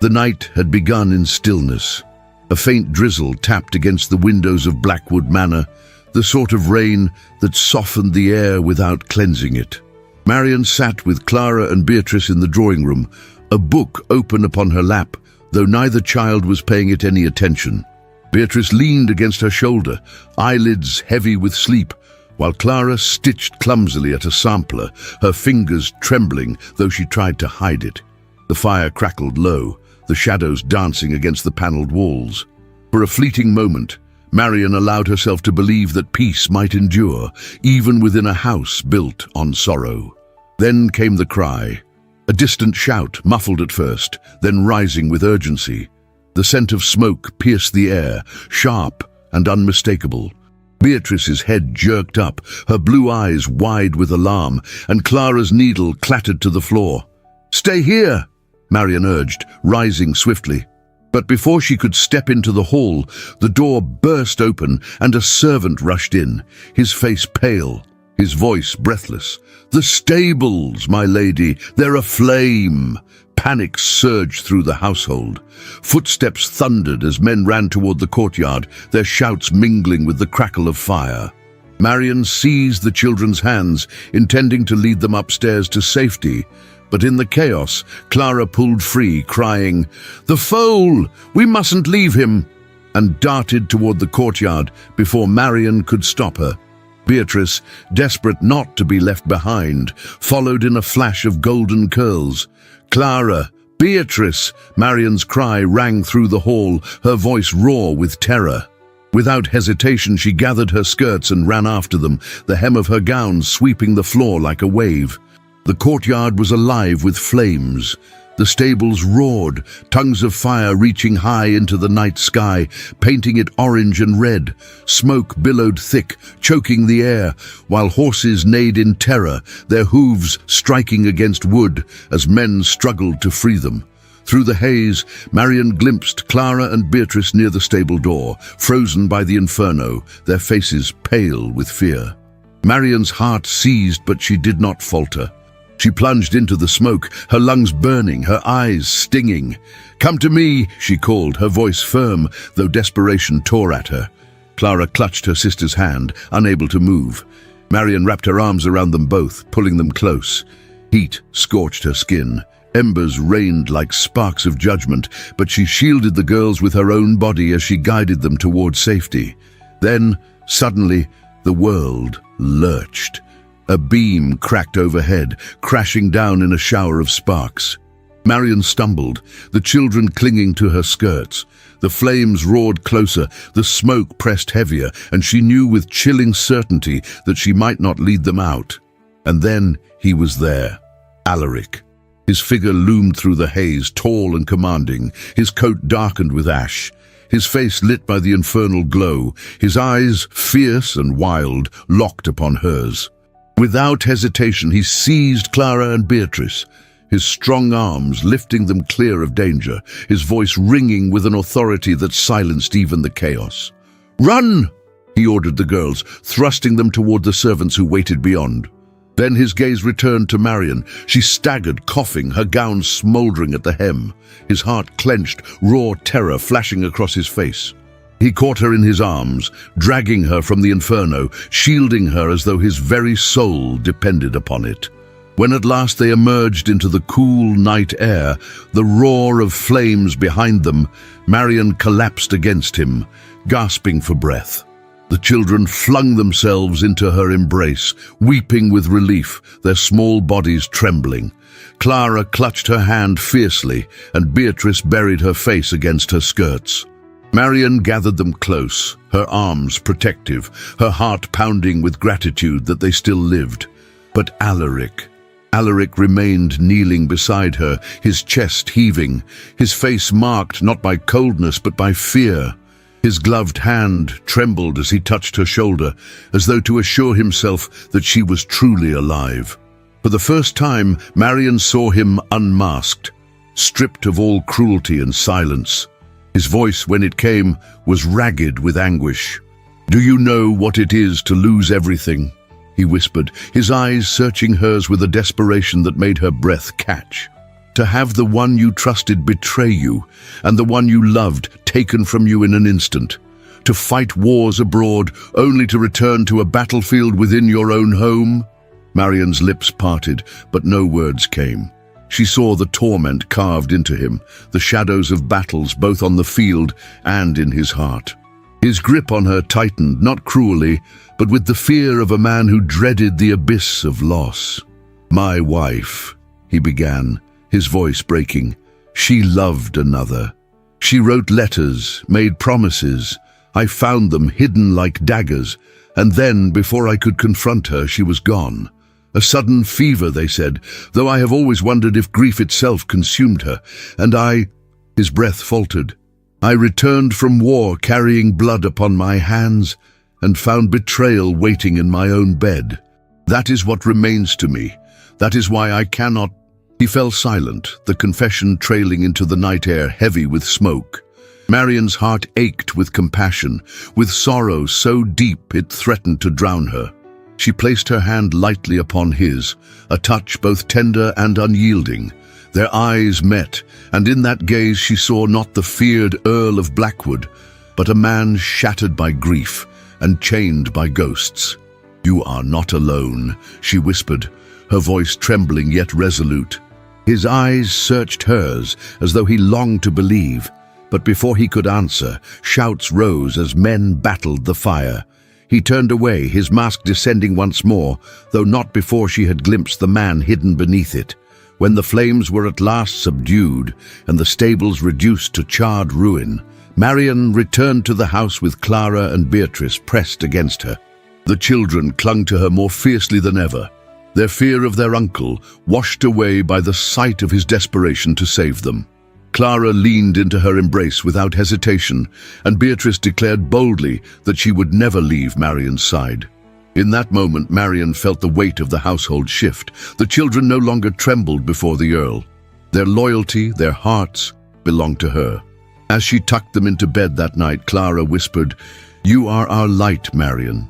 The night had begun in stillness. A faint drizzle tapped against the windows of Blackwood Manor, the sort of rain that softened the air without cleansing it. Marian sat with Clara and Beatrice in the drawing room, a book open upon her lap, though neither child was paying it any attention. Beatrice leaned against her shoulder, eyelids heavy with sleep, while Clara stitched clumsily at a sampler, her fingers trembling, though she tried to hide it. The fire crackled low, the shadows dancing against the panelled walls. For a fleeting moment, Marian allowed herself to believe that peace might endure, even within a house built on sorrow. Then came the cry, a distant shout, muffled at first, then rising with urgency. The scent of smoke pierced the air, sharp and unmistakable. Beatrice's head jerked up, her blue eyes wide with alarm, and Clara's needle clattered to the floor. "Stay here," Marian urged, rising swiftly. But before she could step into the hall, the door burst open and a servant rushed in, his face pale, his voice breathless. "The stables, my lady, they're aflame!" Panic surged through the household. Footsteps thundered as men ran toward the courtyard, their shouts mingling with the crackle of fire. Marian seized the children's hands, intending to lead them upstairs to safety. But in the chaos, Clara pulled free, crying, "The foal! We mustn't leave him!" and darted toward the courtyard before Marian could stop her. Beatrice, desperate not to be left behind, followed in a flash of golden curls. "Clara! Beatrice!" Marian's cry rang through the hall, her voice raw with terror. Without hesitation, she gathered her skirts and ran after them, the hem of her gown sweeping the floor like a wave. The courtyard was alive with flames. The stables roared, tongues of fire reaching high into the night sky, painting it orange and red. Smoke billowed thick, choking the air, while horses neighed in terror, their hooves striking against wood as men struggled to free them. Through the haze, Marian glimpsed Clara and Beatrice near the stable door, frozen by the inferno, their faces pale with fear. Marian's heart seized, but she did not falter. She plunged into the smoke, her lungs burning, her eyes stinging. "Come to me," she called, her voice firm, though desperation tore at her. Clara clutched her sister's hand, unable to move. Marian wrapped her arms around them both, pulling them close. Heat scorched her skin. Embers rained like sparks of judgment, but she shielded the girls with her own body as she guided them toward safety. Then, suddenly, the world lurched. A beam cracked overhead, crashing down in a shower of sparks. Marian stumbled, the children clinging to her skirts. The flames roared closer, the smoke pressed heavier, and she knew with chilling certainty that she might not lead them out. And then he was there, Alaric. His figure loomed through the haze, tall and commanding, his coat darkened with ash, his face lit by the infernal glow, his eyes, fierce and wild, locked upon hers. Without hesitation, he seized Clara and Beatrice, his strong arms lifting them clear of danger, his voice ringing with an authority that silenced even the chaos. "Run!" he ordered the girls, thrusting them toward the servants who waited beyond. Then his gaze returned to Marian. She staggered, coughing, her gown smoldering at the hem. His heart clenched, raw terror flashing across his face. He caught her in his arms, dragging her from the inferno, shielding her as though his very soul depended upon it. When at last they emerged into the cool night air, the roar of flames behind them, Marian collapsed against him, gasping for breath. The children flung themselves into her embrace, weeping with relief, their small bodies trembling. Clara clutched her hand fiercely, and Beatrice buried her face against her skirts. Marian gathered them close, her arms protective, her heart pounding with gratitude that they still lived. But Alaric, Alaric remained kneeling beside her, his chest heaving, his face marked not by coldness but by fear. His gloved hand trembled as he touched her shoulder, as though to assure himself that she was truly alive. For the first time, Marian saw him unmasked, stripped of all cruelty and silence. His voice, when it came, was ragged with anguish. "Do you know what it is to lose everything?" he whispered, his eyes searching hers with a desperation that made her breath catch. "To have the one you trusted betray you, and the one you loved taken from you in an instant. To fight wars abroad, only to return to a battlefield within your own home?" Marian's lips parted, but no words came. She saw the torment carved into him, the shadows of battles both on the field and in his heart. His grip on her tightened, not cruelly, but with the fear of a man who dreaded the abyss of loss. "My wife," he began, his voice breaking. "She loved another. She wrote letters, made promises. I found them hidden like daggers, and then, before I could confront her, she was gone. A sudden fever, they said, though I have always wondered if grief itself consumed her, and I—" His breath faltered. "I returned from war carrying blood upon my hands and found betrayal waiting in my own bed. That is what remains to me. That is why I cannot—" He fell silent, the confession trailing into the night air heavy with smoke. Marian's heart ached with compassion, with sorrow so deep it threatened to drown her. She placed her hand lightly upon his, a touch both tender and unyielding. Their eyes met, and in that gaze she saw not the feared Earl of Blackwood, but a man shattered by grief and chained by ghosts. "You are not alone," she whispered, her voice trembling yet resolute. His eyes searched hers as though he longed to believe, but before he could answer, shouts rose as men battled the fire. He turned away, his mask descending once more, though not before she had glimpsed the man hidden beneath it. When the flames were at last subdued and the stables reduced to charred ruin, Marian returned to the house with Clara and Beatrice pressed against her. The children clung to her more fiercely than ever, their fear of their uncle washed away by the sight of his desperation to save them. Clara leaned into her embrace without hesitation, and Beatrice declared boldly that she would never leave Marian's side. In that moment, Marian felt the weight of the household shift. The children no longer trembled before the Earl. Their loyalty, their hearts, belonged to her. As she tucked them into bed that night, Clara whispered, "You are our light, Marian."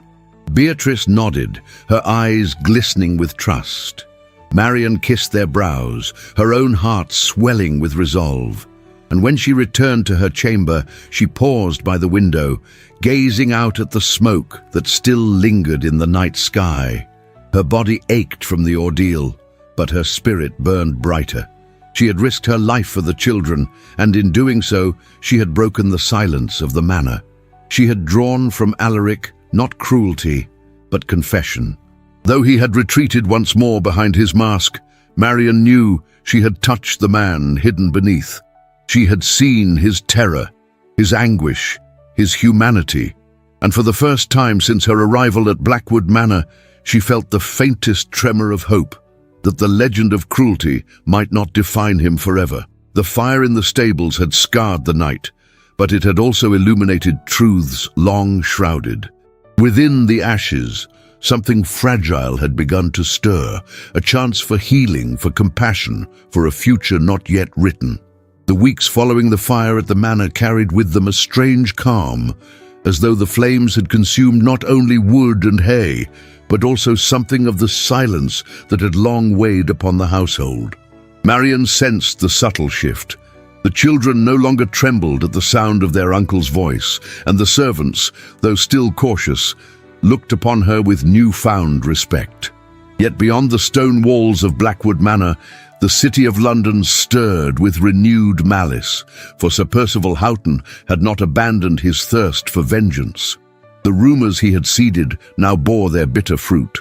Beatrice nodded, her eyes glistening with trust. Marian kissed their brows, her own heart swelling with resolve. And when she returned to her chamber, she paused by the window, gazing out at the smoke that still lingered in the night sky. Her body ached from the ordeal, but her spirit burned brighter. She had risked her life for the children, and in doing so, she had broken the silence of the manor. She had drawn from Alaric not cruelty, but confession. Though he had retreated once more behind his mask, Marian knew she had touched the man hidden beneath. She had seen his terror, his anguish, his humanity, and for the first time since her arrival at Blackwood Manor, she felt the faintest tremor of hope that the legend of cruelty might not define him forever. The fire in the stables had scarred the night, but it had also illuminated truths long shrouded. Within the ashes, something fragile had begun to stir, a chance for healing, for compassion, for a future not yet written. The weeks following the fire at the manor carried with them a strange calm, as though the flames had consumed not only wood and hay, but also something of the silence that had long weighed upon the household. Marian sensed the subtle shift. The children no longer trembled at the sound of their uncle's voice, and the servants, though still cautious, looked upon her with newfound respect. Yet beyond the stone walls of Blackwood Manor, the city of London stirred with renewed malice, for Sir Percival Houghton had not abandoned his thirst for vengeance. The rumours he had seeded now bore their bitter fruit.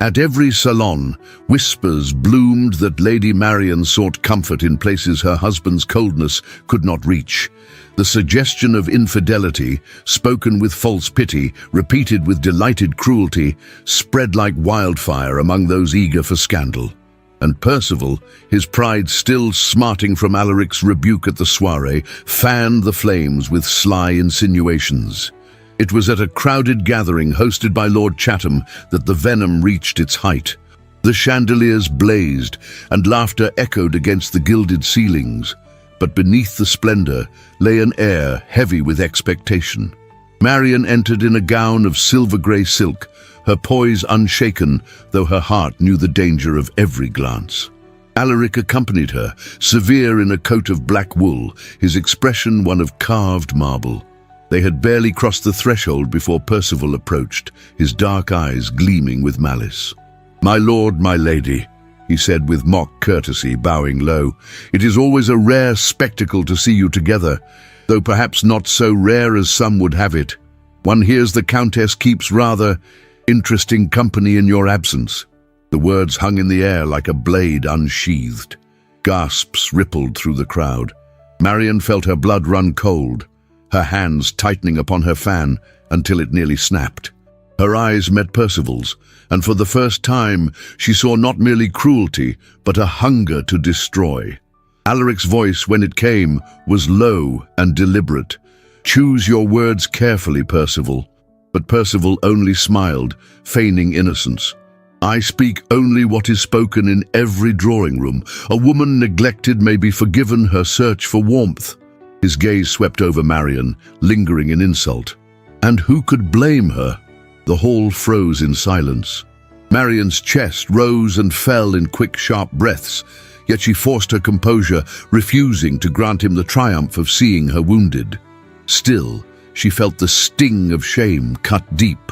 At every salon, whispers bloomed that Lady Marian sought comfort in places her husband's coldness could not reach. The suggestion of infidelity, spoken with false pity, repeated with delighted cruelty, spread like wildfire among those eager for scandal. And Percival, his pride still smarting from Alaric's rebuke at the soiree, fanned the flames with sly insinuations. It was at a crowded gathering hosted by Lord Chatham that the venom reached its height. The chandeliers blazed, and laughter echoed against the gilded ceilings. But beneath the splendor lay an air heavy with expectation. Marian entered in a gown of silver-grey silk, her poise unshaken, though her heart knew the danger of every glance. Alaric accompanied her, severe in a coat of black wool, his expression one of carved marble. They had barely crossed the threshold before Percival approached, his dark eyes gleaming with malice. "My lord, my lady," he said with mock courtesy, bowing low, "it is always a rare spectacle to see you together, though perhaps not so rare as some would have it. One hears the Countess keeps rather interesting company in your absence." The words hung in the air like a blade unsheathed. Gasps rippled through the crowd. Marian felt her blood run cold, her hands tightening upon her fan until it nearly snapped. Her eyes met Percival's, and for the first time she saw not merely cruelty, but a hunger to destroy. Alaric's voice, when it came, was low and deliberate. "Choose your words carefully, Percival." But Percival only smiled, feigning innocence. "I speak only what is spoken in every drawing room. A woman neglected may be forgiven her search for warmth." His gaze swept over Marian, lingering in insult. And who could blame her? The hall froze in silence. Marian's chest rose and fell in quick, sharp breaths, yet she forced her composure, refusing to grant him the triumph of seeing her wounded. Still, she felt the sting of shame cut deep.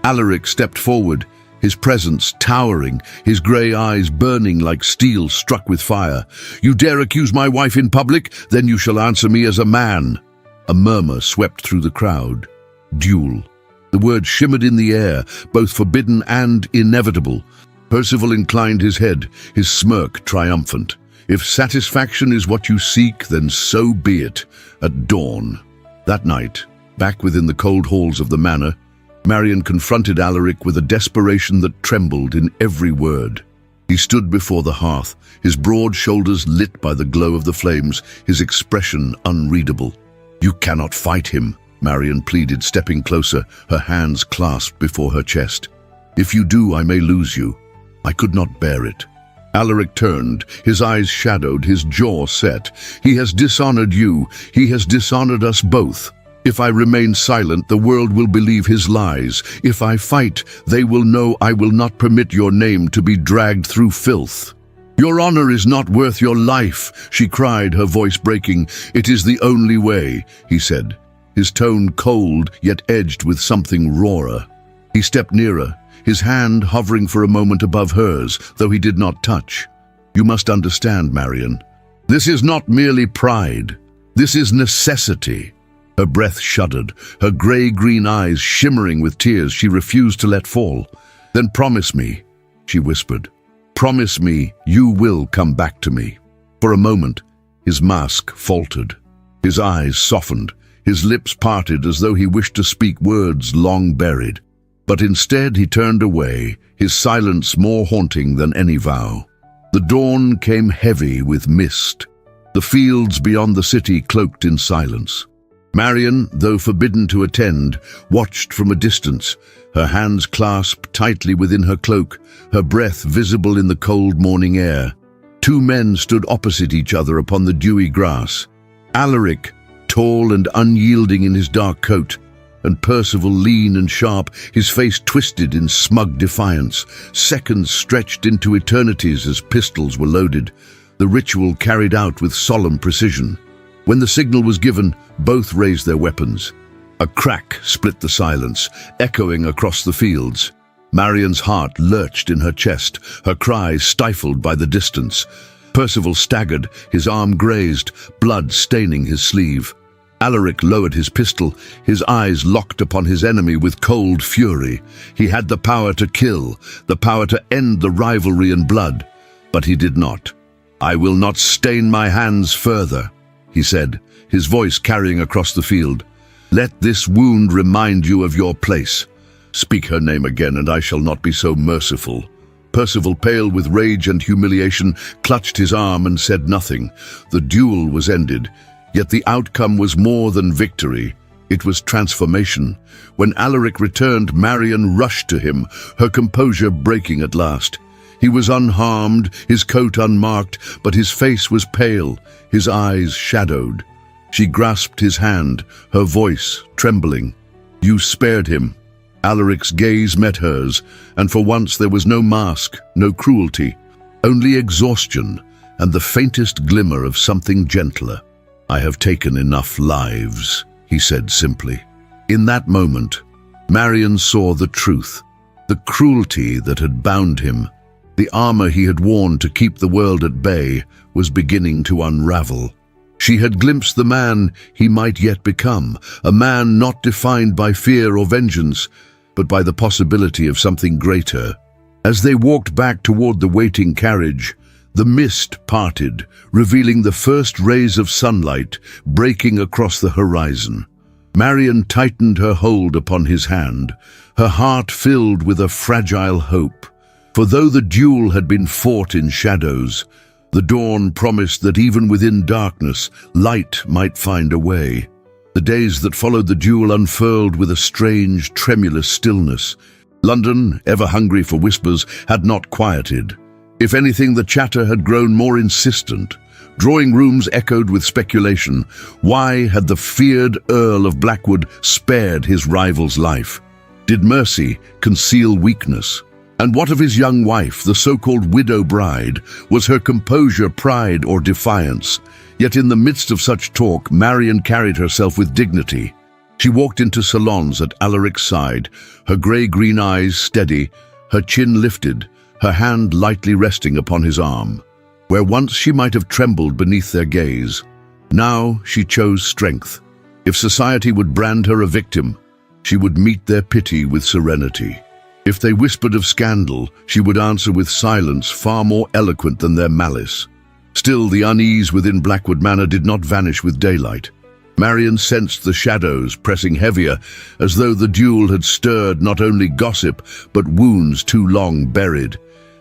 Alaric stepped forward, his presence towering, his grey eyes burning like steel struck with fire. "You dare accuse my wife in public? Then you shall answer me as a man." A murmur swept through the crowd. Duel. The word shimmered in the air, both forbidden and inevitable. Percival inclined his head, his smirk triumphant. "If satisfaction is what you seek, then so be it." At dawn. That night, back within the cold halls of the manor, Marian confronted Alaric with a desperation that trembled in every word. He stood before the hearth, his broad shoulders lit by the glow of the flames, his expression unreadable. "You cannot fight him," Marian pleaded, stepping closer, her hands clasped before her chest. "If you do, I may lose you. I could not bear it." Alaric turned, his eyes shadowed, his jaw set. "He has dishonored you. He has dishonored us both. If I remain silent, the world will believe his lies. If I fight, they will know I will not permit your name to be dragged through filth." "Your honor is not worth your life," she cried, her voice breaking. "It is the only way," he said, his tone cold yet edged with something rawer. He stepped nearer, his hand hovering for a moment above hers, though he did not touch. "You must understand, Marian. This is not merely pride. This is necessity." Her breath shuddered, her grey-green eyes shimmering with tears she refused to let fall. "Then promise me," she whispered. "Promise me you will come back to me." For a moment, his mask faltered. His eyes softened, his lips parted as though he wished to speak words long buried. But instead he turned away, his silence more haunting than any vow. The dawn came heavy with mist, the fields beyond the city cloaked in silence. Marian, though forbidden to attend, watched from a distance, her hands clasped tightly within her cloak, her breath visible in the cold morning air. Two men stood opposite each other upon the dewy grass. Alaric, tall and unyielding in his dark coat, and Percival, lean and sharp, his face twisted in smug defiance. Seconds stretched into eternities as pistols were loaded, the ritual carried out with solemn precision. When the signal was given, both raised their weapons. A crack split the silence, echoing across the fields. Marian's heart lurched in her chest, her cries stifled by the distance. Percival staggered, his arm grazed, blood staining his sleeve. Alaric lowered his pistol, his eyes locked upon his enemy with cold fury. He had the power to kill, the power to end the rivalry in blood, but he did not. "I will not stain my hands further," he said, his voice carrying across the field. "Let this wound remind you of your place. Speak her name again, and I shall not be so merciful." Percival, pale with rage and humiliation, clutched his arm and said nothing. The duel was ended, yet the outcome was more than victory. It was transformation. When Alaric returned, Marion rushed to him, her composure breaking at last. He was unharmed, his coat unmarked, but his face was pale, his eyes shadowed. She grasped his hand, her voice trembling. "You spared him." Alaric's gaze met hers, and for once there was no mask, no cruelty, only exhaustion and the faintest glimmer of something gentler. "I have taken enough lives," he said simply. In that moment, Marion saw the truth, the cruelty that had bound him. The armor he had worn to keep the world at bay was beginning to unravel. She had glimpsed the man he might yet become, a man not defined by fear or vengeance, but by the possibility of something greater. As they walked back toward the waiting carriage, the mist parted, revealing the first rays of sunlight breaking across the horizon. Marion tightened her hold upon his hand, her heart filled with a fragile hope. For though the duel had been fought in shadows, the dawn promised that even within darkness, light might find a way. The days that followed the duel unfurled with a strange, tremulous stillness. London, ever hungry for whispers, had not quieted. If anything, the chatter had grown more insistent. Drawing rooms echoed with speculation. Why had the feared Earl of Blackwood spared his rival's life? Did mercy conceal weakness? And what of his young wife, the so-called widow bride? Was her composure pride or defiance? Yet in the midst of such talk, Marion carried herself with dignity. She walked into salons at Alaric's side, her grey-green eyes steady, her chin lifted, her hand lightly resting upon his arm. Where once she might have trembled beneath their gaze, now she chose strength. If society would brand her a victim, she would meet their pity with serenity. If they whispered of scandal, she would answer with silence far more eloquent than their malice. Still, the unease within Blackwood Manor did not vanish with daylight. Marion sensed the shadows pressing heavier, as though the duel had stirred not only gossip, but wounds too long buried.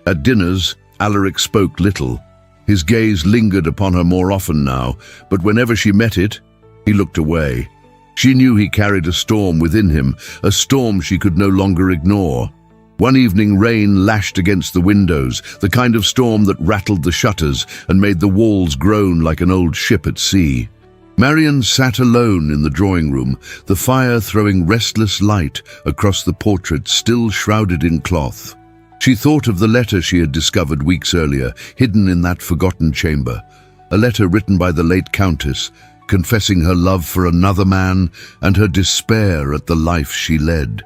At dinners, Alaric spoke little. His gaze lingered upon her more often now, but whenever she met it, he looked away. She knew he carried a storm within him, a storm she could no longer ignore. One evening, rain lashed against the windows, the kind of storm that rattled the shutters and made the walls groan like an old ship at sea. Marion sat alone in the drawing room, the fire throwing restless light across the portrait still shrouded in cloth. She thought of the letter she had discovered weeks earlier, hidden in that forgotten chamber. A letter written by the late Countess, confessing her love for another man and her despair at the life she led.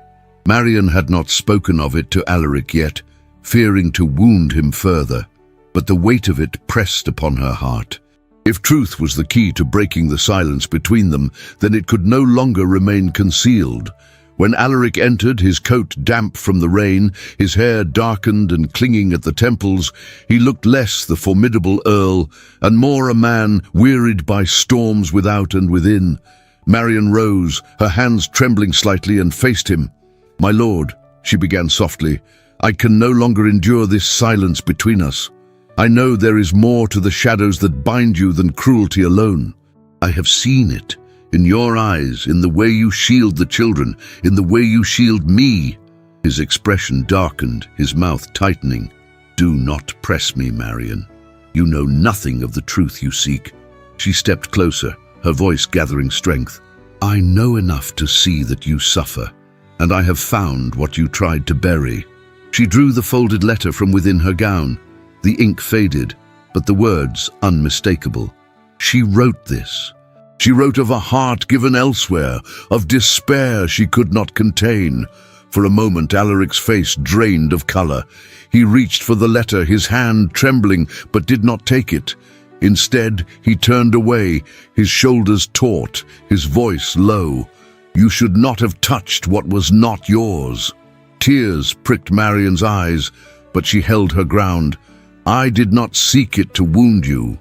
Marion had not spoken of it to Alaric yet, fearing to wound him further, but the weight of it pressed upon her heart. If truth was the key to breaking the silence between them, then it could no longer remain concealed. When Alaric entered, his coat damp from the rain, his hair darkened and clinging at the temples, he looked less the formidable earl and more a man wearied by storms without and within. Marion rose, her hands trembling slightly, and faced him. "My lord," she began softly, "I can no longer endure this silence between us. I know there is more to the shadows that bind you than cruelty alone. I have seen it. In your eyes, in the way you shield the children, in the way you shield me." His expression darkened, his mouth tightening. "Do not press me, Marion. You know nothing of the truth you seek." She stepped closer, her voice gathering strength. "I know enough to see that you suffer, and I have found what you tried to bury." She drew the folded letter from within her gown. The ink faded, but the words unmistakable. She wrote this. She wrote of a heart given elsewhere, of despair she could not contain. For a moment, Alaric's face drained of color. He reached for the letter, his hand trembling, but did not take it. Instead, he turned away, his shoulders taut, his voice low. "You should not have touched what was not yours." Tears pricked Marion's eyes, but she held her ground. "I did not seek it to wound you.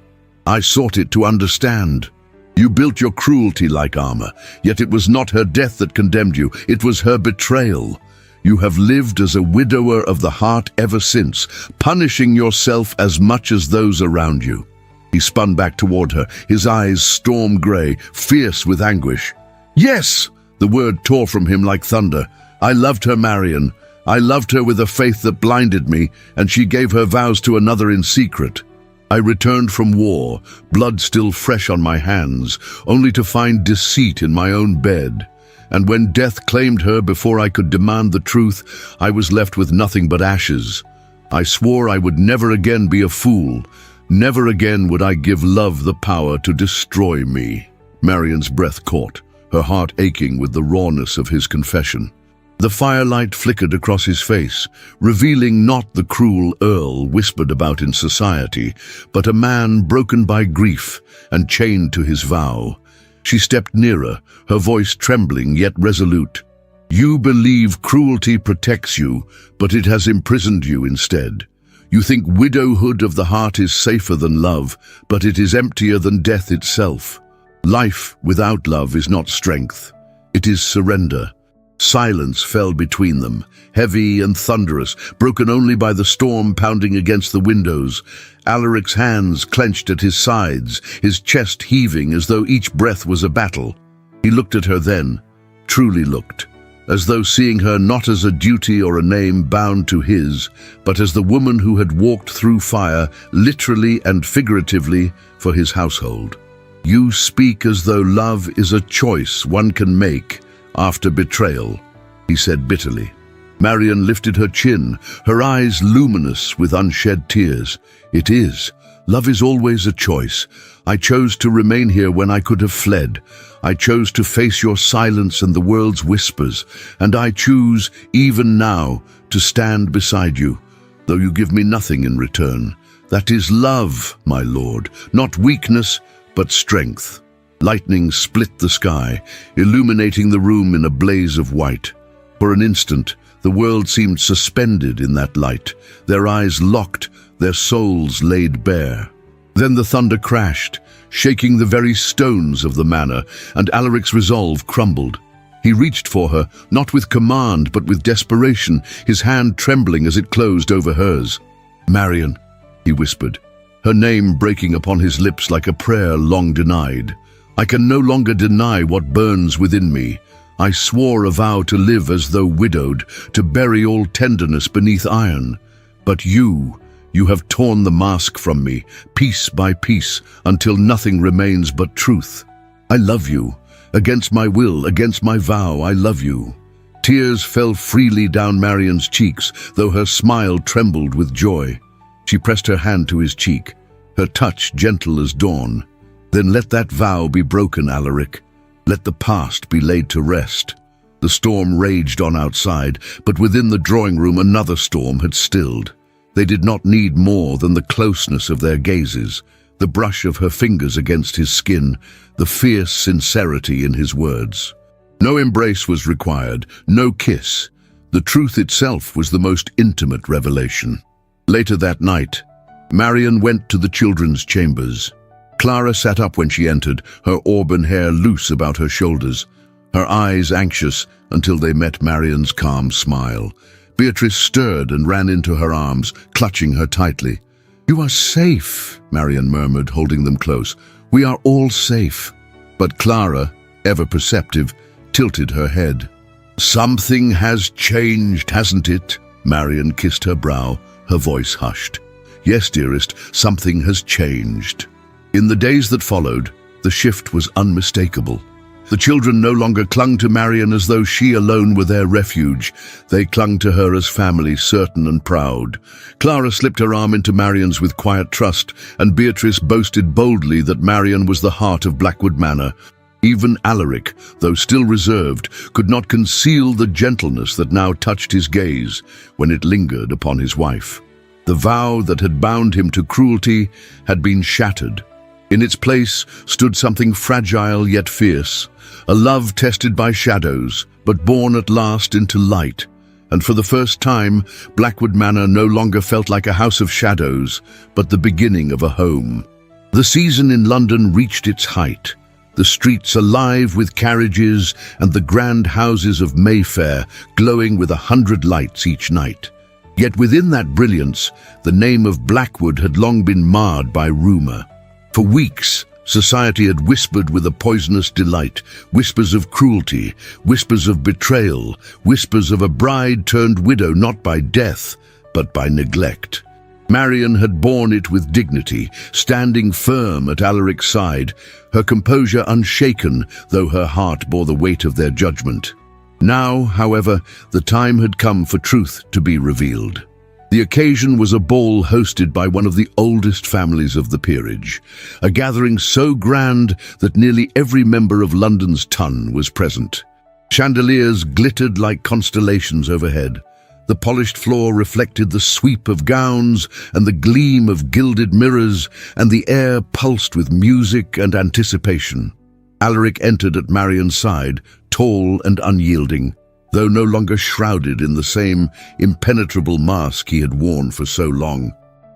I sought it to understand. You built your cruelty like armor, yet it was not her death that condemned you, it was her betrayal. You have lived as a widower of the heart ever since, punishing yourself as much as those around you." He spun back toward her, his eyes storm gray, fierce with anguish. "Yes!" The word tore from him like thunder. "I loved her, Marion. I loved her with a faith that blinded me, and she gave her vows to another in secret. I returned from war, blood still fresh on my hands, only to find deceit in my own bed. And when death claimed her before I could demand the truth, I was left with nothing but ashes. I swore I would never again be a fool. Never again would I give love the power to destroy me." Marion's breath caught, her heart aching with the rawness of his confession. The firelight flickered across his face, revealing not the cruel earl whispered about in society, but a man broken by grief and chained to his vow. She stepped nearer, her voice trembling yet resolute. "You believe cruelty protects you, but it has imprisoned you instead. You think widowhood of the heart is safer than love, but it is emptier than death itself. Life without love is not strength. It is surrender." Silence fell between them, heavy and thunderous, broken only by the storm pounding against the windows. Alaric's hands clenched at his sides, his chest heaving as though each breath was a battle. He looked at her then, truly looked, as though seeing her not as a duty or a name bound to his, but as the woman who had walked through fire, literally and figuratively, for his household. "You speak as though love is a choice one can make after betrayal," he said bitterly. Marion lifted her chin, her eyes luminous with unshed tears. "It is. Love is always a choice. I chose to remain here when I could have fled. I chose to face your silence and the world's whispers, and I choose, even now, to stand beside you, though you give me nothing in return. That is love, my lord, not weakness, but strength." Lightning split the sky, illuminating the room in a blaze of white. For an instant, the world seemed suspended in that light, their eyes locked, their souls laid bare. Then the thunder crashed, shaking the very stones of the manor, and Alaric's resolve crumbled. He reached for her, not with command, but with desperation, his hand trembling as it closed over hers. "Marion," he whispered, her name breaking upon his lips like a prayer long denied. "I can no longer deny what burns within me. I swore a vow to live as though widowed, to bury all tenderness beneath iron. But you have torn the mask from me, piece by piece, until nothing remains but truth. I love you. Against my will, against my vow, I love you." Tears fell freely down Marion's cheeks, though her smile trembled with joy. She pressed her hand to his cheek, her touch gentle as dawn. "Then let that vow be broken, Alaric. Let the past be laid to rest." The storm raged on outside, but within the drawing room another storm had stilled. They did not need more than the closeness of their gazes, the brush of her fingers against his skin, the fierce sincerity in his words. No embrace was required, no kiss. The truth itself was the most intimate revelation. Later that night, Marion went to the children's chambers. Clara sat up when she entered, her auburn hair loose about her shoulders, her eyes anxious until they met Marion's calm smile. Beatrice stirred and ran into her arms, clutching her tightly. "You are safe," Marion murmured, holding them close. "We are all safe." But Clara, ever perceptive, tilted her head. "Something has changed, hasn't it?" Marion kissed her brow, her voice hushed. "Yes, dearest, something has changed." In the days that followed, the shift was unmistakable. The children no longer clung to Marion as though she alone were their refuge. They clung to her as family, certain and proud. Clara slipped her arm into Marion's with quiet trust, and Beatrice boasted boldly that Marion was the heart of Blackwood Manor. Even Alaric, though still reserved, could not conceal the gentleness that now touched his gaze when it lingered upon his wife. The vow that had bound him to cruelty had been shattered. In its place stood something fragile yet fierce, a love tested by shadows, but born at last into light. And for the first time, Blackwood Manor no longer felt like a house of shadows, but the beginning of a home. The season in London reached its height. the streets alive with carriages and the grand houses of Mayfair glowing with 100 lights each night. Yet within that brilliance, the name of Blackwood had long been marred by rumour. For weeks, society had whispered with a poisonous delight, whispers of cruelty, whispers of betrayal, whispers of a bride turned widow not by death, but by neglect. Marian had borne it with dignity, standing firm at Alaric's side, her composure unshaken, though her heart bore the weight of their judgment. Now, however, the time had come for truth to be revealed. The occasion was a ball hosted by one of the oldest families of the peerage, a gathering so grand that nearly every member of London's ton was present. Chandeliers glittered like constellations overhead. The polished floor reflected the sweep of gowns and the gleam of gilded mirrors, and the air pulsed with music and anticipation. Alaric entered at Marian's side, tall and unyielding, though no longer shrouded in the same impenetrable mask he had worn for so long.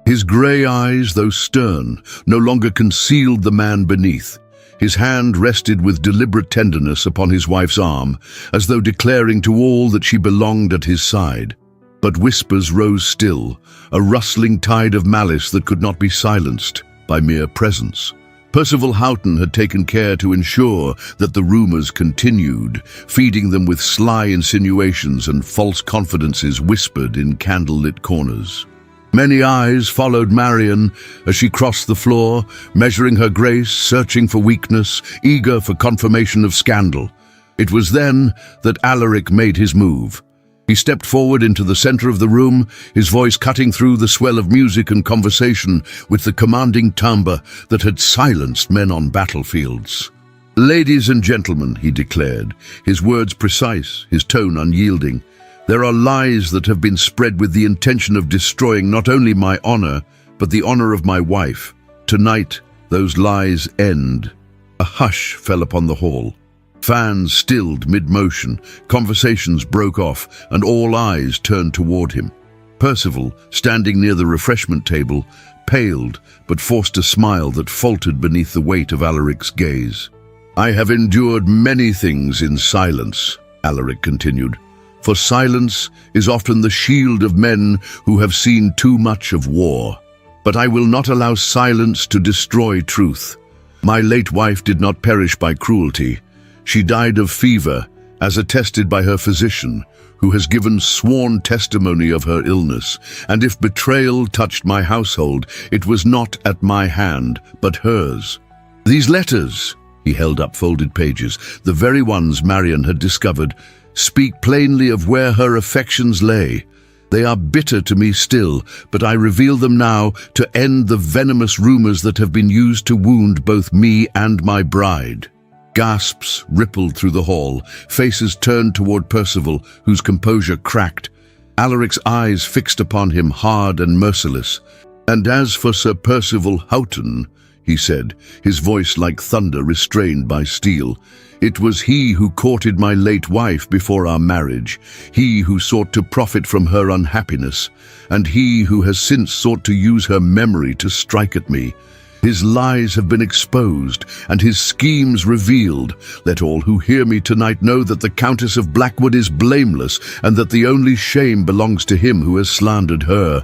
His grey eyes, though stern, no longer concealed the man beneath. His hand rested with deliberate tenderness upon his wife's arm, as though declaring to all that she belonged at his side. But whispers rose still, a rustling tide of malice that could not be silenced by mere presence. Percival Houghton had taken care to ensure that the rumours continued, feeding them with sly insinuations and false confidences whispered in candle-lit corners. Many eyes followed Marian as she crossed the floor, measuring her grace, searching for weakness, eager for confirmation of scandal. It was then that Alaric made his move. He stepped forward into the center of the room, his voice cutting through the swell of music and conversation with the commanding timbre that had silenced men on battlefields. "Ladies and gentlemen," he declared, his words precise, his tone unyielding, "there are lies that have been spread with the intention of destroying not only my honor, but the honor of my wife. Tonight, those lies end." A hush fell upon the hall. Fans stilled mid-motion, conversations broke off, and all eyes turned toward him. Percival, standing near the refreshment table, paled but forced a smile that faltered beneath the weight of Alaric's gaze. "I have endured many things in silence," Alaric continued, "for silence is often the shield of men who have seen too much of war. But I will not allow silence to destroy truth. My late wife did not perish by cruelty. She died of fever, as attested by her physician, who has given sworn testimony of her illness, and if betrayal touched my household, it was not at my hand, but hers. These letters," he held up folded pages, the very ones Marian had discovered, "speak plainly of where her affections lay. They are bitter to me still, but I reveal them now to end the venomous rumors that have been used to wound both me and my bride." Gasps rippled through the hall, faces turned toward Percival, whose composure cracked. Alaric's eyes fixed upon him, hard and merciless. "And as for Sir Percival Houghton," he said, his voice like thunder restrained by steel, "it was he who courted my late wife before our marriage, he who sought to profit from her unhappiness, and he who has since sought to use her memory to strike at me. His lies have been exposed, and his schemes revealed. Let all who hear me tonight know that the Countess of Blackwood is blameless, and that the only shame belongs to him who has slandered her."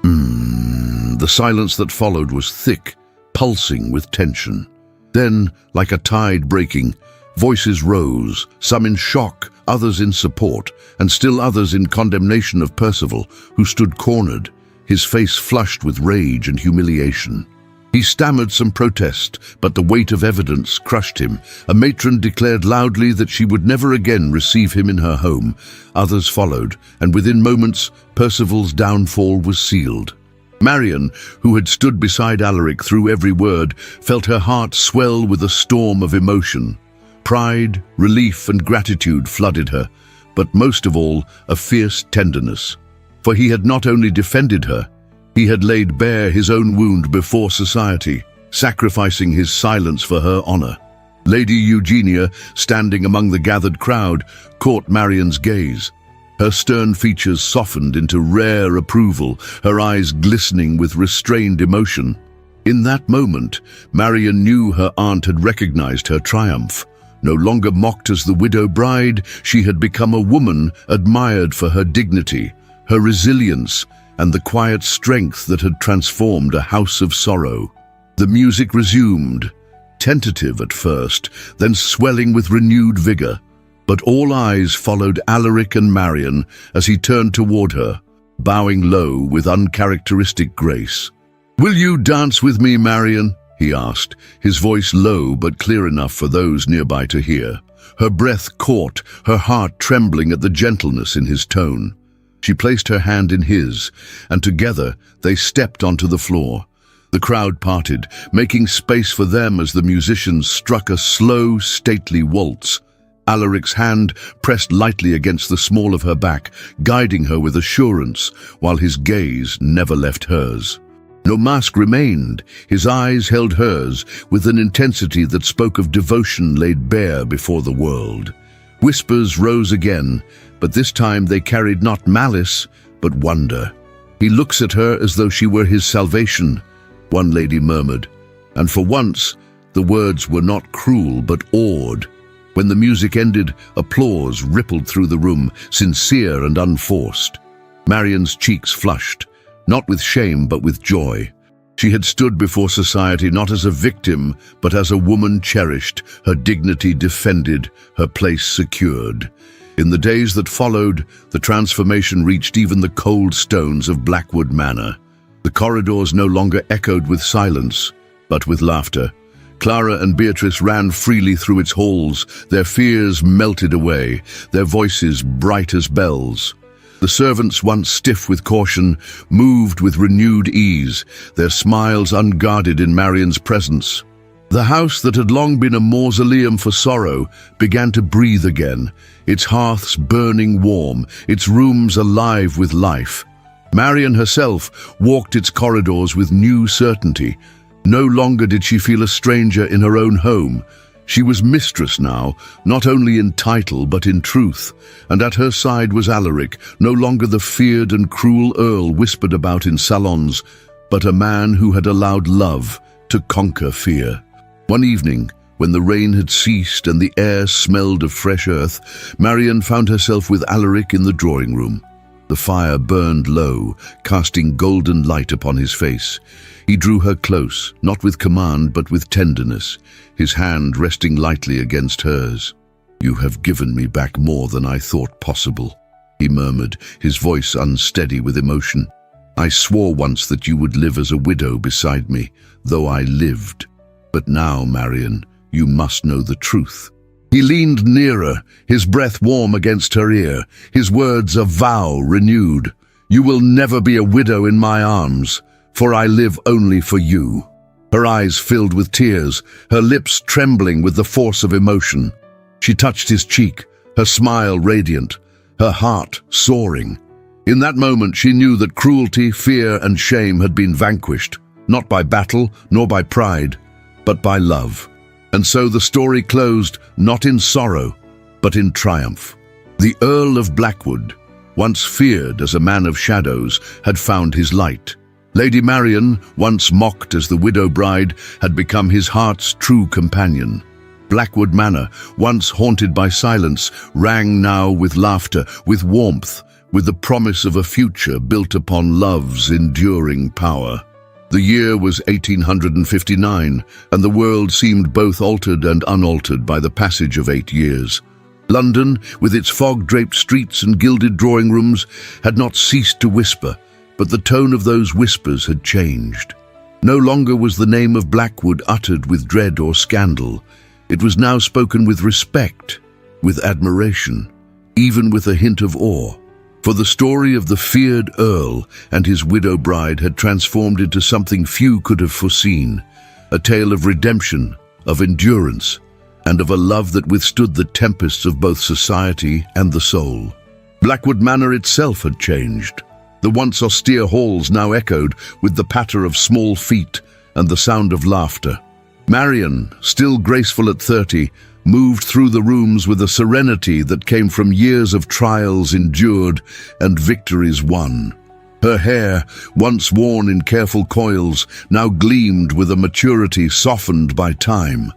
The silence that followed was thick, pulsing with tension. Then, like a tide breaking, voices rose, some in shock, others in support, and still others in condemnation of Percival, who stood cornered, his face flushed with rage and humiliation. He stammered some protest, but the weight of evidence crushed him. A matron declared loudly that she would never again receive him in her home. Others followed, and within moments, Percival's downfall was sealed. Marian, who had stood beside Alaric through every word, felt her heart swell with a storm of emotion. Pride, relief, and gratitude flooded her, but most of all, a fierce tenderness. For he had not only defended her, he had laid bare his own wound before society, sacrificing his silence for her honor. Lady Eugenia, standing among the gathered crowd, caught Marian's gaze. Her stern features softened into rare approval, her eyes glistening with restrained emotion. In that moment, Marian knew her aunt had recognized her triumph. No longer mocked as the widow bride, she had become a woman admired for her dignity, her resilience, and the quiet strength that had transformed a house of sorrow. The music resumed, tentative at first, then swelling with renewed vigor. But all eyes followed Alaric and Marian as he turned toward her, bowing low with uncharacteristic grace. "Will you dance with me, Marian?" he asked, his voice low but clear enough for those nearby to hear. Her breath caught, her heart trembling at the gentleness in his tone. She placed her hand in his, and together they stepped onto the floor. The crowd parted, making space for them as the musicians struck a slow, stately waltz. Alaric's hand pressed lightly against the small of her back, guiding her with assurance, while his gaze never left hers. No mask remained. His eyes held hers with an intensity that spoke of devotion laid bare before the world. Whispers rose again, but this time they carried not malice, but wonder. "He looks at her as though she were his salvation," one lady murmured, and for once the words were not cruel but awed. When the music ended, applause rippled through the room, sincere and unforced. Marian's cheeks flushed, not with shame but with joy. She had stood before society not as a victim, but as a woman cherished, her dignity defended, her place secured. In the days that followed, the transformation reached even the cold stones of Blackwood Manor. The corridors no longer echoed with silence, but with laughter. Clara and Beatrice ran freely through its halls, their fears melted away, their voices bright as bells. The servants, once stiff with caution, moved with renewed ease, their smiles unguarded in Marian's presence. The house that had long been a mausoleum for sorrow began to breathe again, its hearths burning warm, its rooms alive with life. Marian herself walked its corridors with new certainty. No longer did she feel a stranger in her own home. She was mistress now, not only in title but in truth, and at her side was Alaric, no longer the feared and cruel earl whispered about in salons, but a man who had allowed love to conquer fear. One evening, when the rain had ceased and the air smelled of fresh earth, Marian found herself with Alaric in the drawing room. The fire burned low, casting golden light upon his face. He drew her close, not with command but with tenderness, his hand resting lightly against hers. "You have given me back more than I thought possible," he murmured, his voice unsteady with emotion. "I swore once that you would live as a widow beside me, though I lived. But now, Marian, you must know the truth." He leaned nearer, his breath warm against her ear, his words a vow renewed. "You will never be a widow in my arms, for I live only for you." Her eyes filled with tears, her lips trembling with the force of emotion. She touched his cheek, her smile radiant, her heart soaring. In that moment she knew that cruelty, fear, and shame had been vanquished, not by battle nor by pride, but by love. And so the story closed, not in sorrow, but in triumph. The Earl of Blackwood, once feared as a man of shadows, had found his light. Lady Marian, once mocked as the widow bride, had become his heart's true companion. Blackwood Manor, once haunted by silence, rang now with laughter, with warmth, with the promise of a future built upon love's enduring power. The year was 1859, and the world seemed both altered and unaltered by the passage of 8 years. London, with its fog-draped streets and gilded drawing rooms, had not ceased to whisper, but the tone of those whispers had changed. No longer was the name of Blackwood uttered with dread or scandal. It was now spoken with respect, with admiration, even with a hint of awe. For the story of the feared Earl and his widow bride had transformed into something few could have foreseen, a tale of redemption, of endurance, and of a love that withstood the tempests of both society and the soul. Blackwood Manor itself had changed. The once austere halls now echoed with the patter of small feet and the sound of laughter. Marian, still graceful at 30, moved through the rooms with a serenity that came from years of trials endured and victories won. Her hair, once worn in careful coils, now gleamed with a maturity softened by time,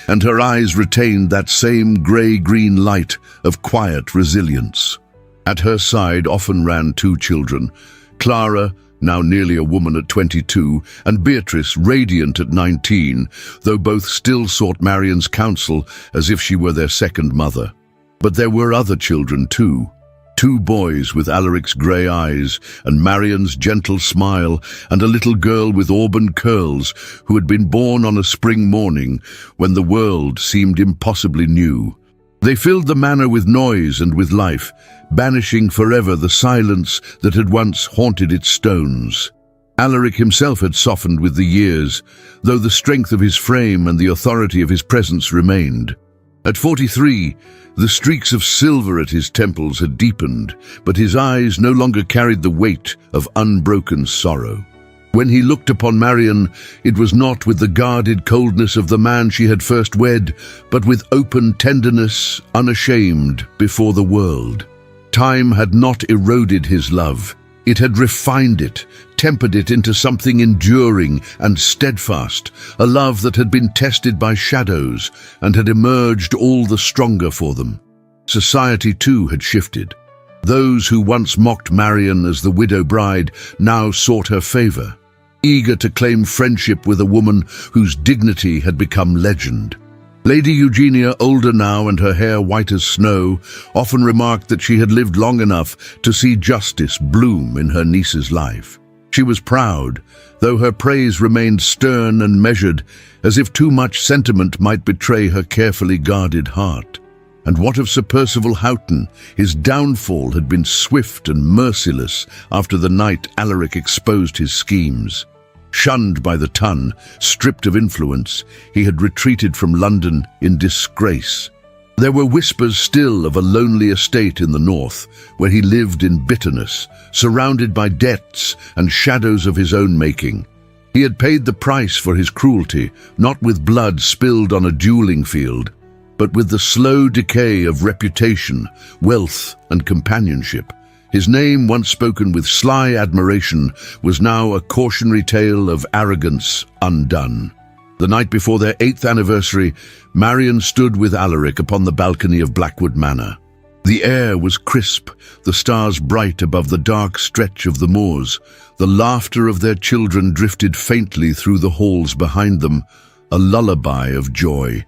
and her eyes retained that same grey-green light of quiet resilience. At her side often ran two children, Clara, now nearly a woman at 22, and Beatrice, radiant at 19, though both still sought Marian's counsel as if she were their second mother. But there were other children too. Two boys with Alaric's grey eyes and Marian's gentle smile, and a little girl with auburn curls who had been born on a spring morning when the world seemed impossibly new. They filled the manor with noise and with life, banishing forever the silence that had once haunted its stones. Alaric himself had softened with the years, though the strength of his frame and the authority of his presence remained. At 43, the streaks of silver at his temples had deepened, but his eyes no longer carried the weight of unbroken sorrow. When he looked upon Marian, it was not with the guarded coldness of the man she had first wed, but with open tenderness, unashamed before the world. Time had not eroded his love. It had refined it, tempered it into something enduring and steadfast, a love that had been tested by shadows and had emerged all the stronger for them. Society too had shifted. Those who once mocked Marian as the widow bride now sought her favor, eager to claim friendship with a woman whose dignity had become legend. Lady Eugenia, older now and her hair white as snow, often remarked that she had lived long enough to see justice bloom in her niece's life. She was proud, though her praise remained stern and measured, as if too much sentiment might betray her carefully guarded heart. And what of Sir Percival Houghton? His downfall had been swift and merciless after the night Alaric exposed his schemes. Shunned by the ton, stripped of influence, he had retreated from London in disgrace. There were whispers still of a lonely estate in the north, where he lived in bitterness, surrounded by debts and shadows of his own making. He had paid the price for his cruelty, not with blood spilled on a dueling field, but with the slow decay of reputation, wealth, and companionship. His name, once spoken with sly admiration, was now a cautionary tale of arrogance undone. The night before their 8th anniversary, Marian stood with Alaric upon the balcony of Blackwood Manor. The air was crisp, the stars bright above the dark stretch of the moors. The laughter of their children drifted faintly through the halls behind them, a lullaby of joy.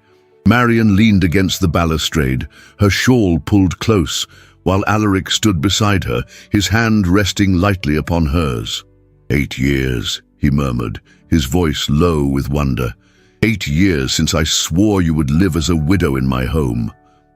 Marian leaned against the balustrade, her shawl pulled close, while Alaric stood beside her, his hand resting lightly upon hers. 8 years, he murmured, his voice low with wonder. 8 years since I swore you would live as a widow in my home.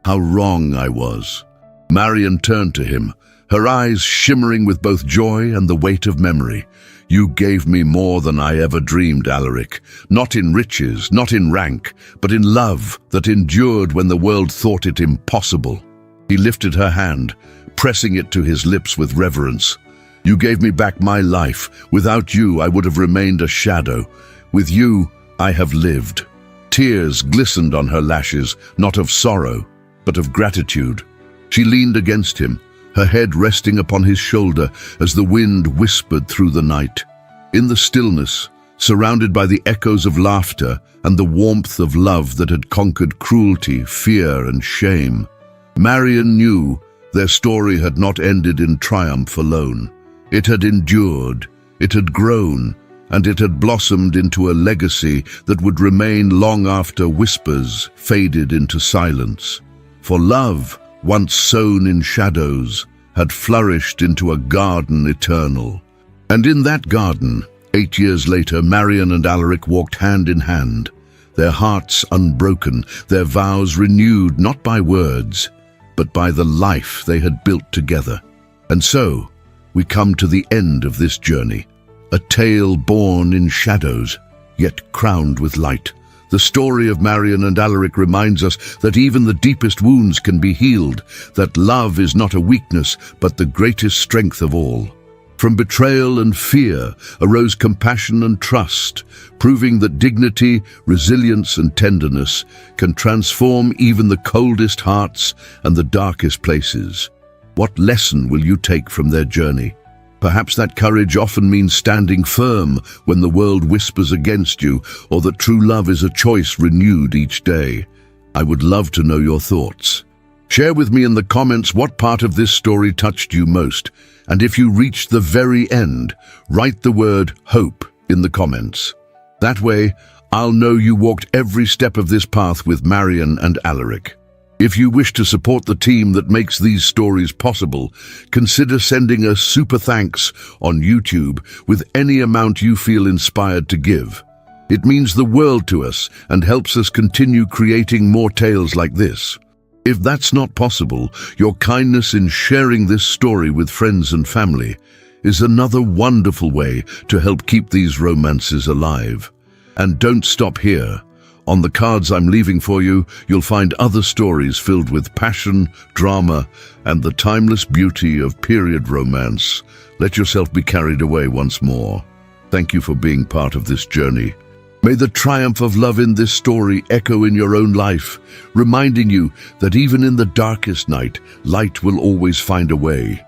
How wrong I was. Marian turned to him, her eyes shimmering with both joy and the weight of memory. You gave me more than I ever dreamed, Alaric. Not in riches, not in rank, but in love that endured when the world thought it impossible. He lifted her hand, pressing it to his lips with reverence. You gave me back my life. Without you, I would have remained a shadow. With you, I have lived. Tears glistened on her lashes, not of sorrow, but of gratitude. She leaned against him, her head resting upon his shoulder as the wind whispered through the night. In the stillness, surrounded by the echoes of laughter and the warmth of love that had conquered cruelty, fear, and shame, Marian knew their story had not ended in triumph alone. It had endured, it had grown, and it had blossomed into a legacy that would remain long after whispers faded into silence. For love, once sown in shadows, had flourished into a garden eternal. And in that garden, 8 years later, Marian and Alaric walked hand in hand, their hearts unbroken, their vows renewed not by words, but by the life they had built together. And so, we come to the end of this journey, a tale born in shadows, yet crowned with light. The story of Marian and Alaric reminds us that even the deepest wounds can be healed, that love is not a weakness, but the greatest strength of all. From betrayal and fear arose compassion and trust, proving that dignity, resilience, and tenderness can transform even the coldest hearts and the darkest places. What lesson will you take from their journey? Perhaps that courage often means standing firm when the world whispers against you, or that true love is a choice renewed each day. I would love to know your thoughts. Share with me in the comments what part of this story touched you most, and if you reached the very end, write the word hope in the comments. That way, I'll know you walked every step of this path with Marion and Alaric. If you wish to support the team that makes these stories possible, consider sending a super thanks on YouTube with any amount you feel inspired to give. It means the world to us and helps us continue creating more tales like this. If that's not possible, your kindness in sharing this story with friends and family is another wonderful way to help keep these romances alive. And don't stop here. On the cards I'm leaving for you, you'll find other stories filled with passion, drama, and the timeless beauty of period romance. Let yourself be carried away once more. Thank you for being part of this journey. May the triumph of love in this story echo in your own life, reminding you that even in the darkest night, light will always find a way.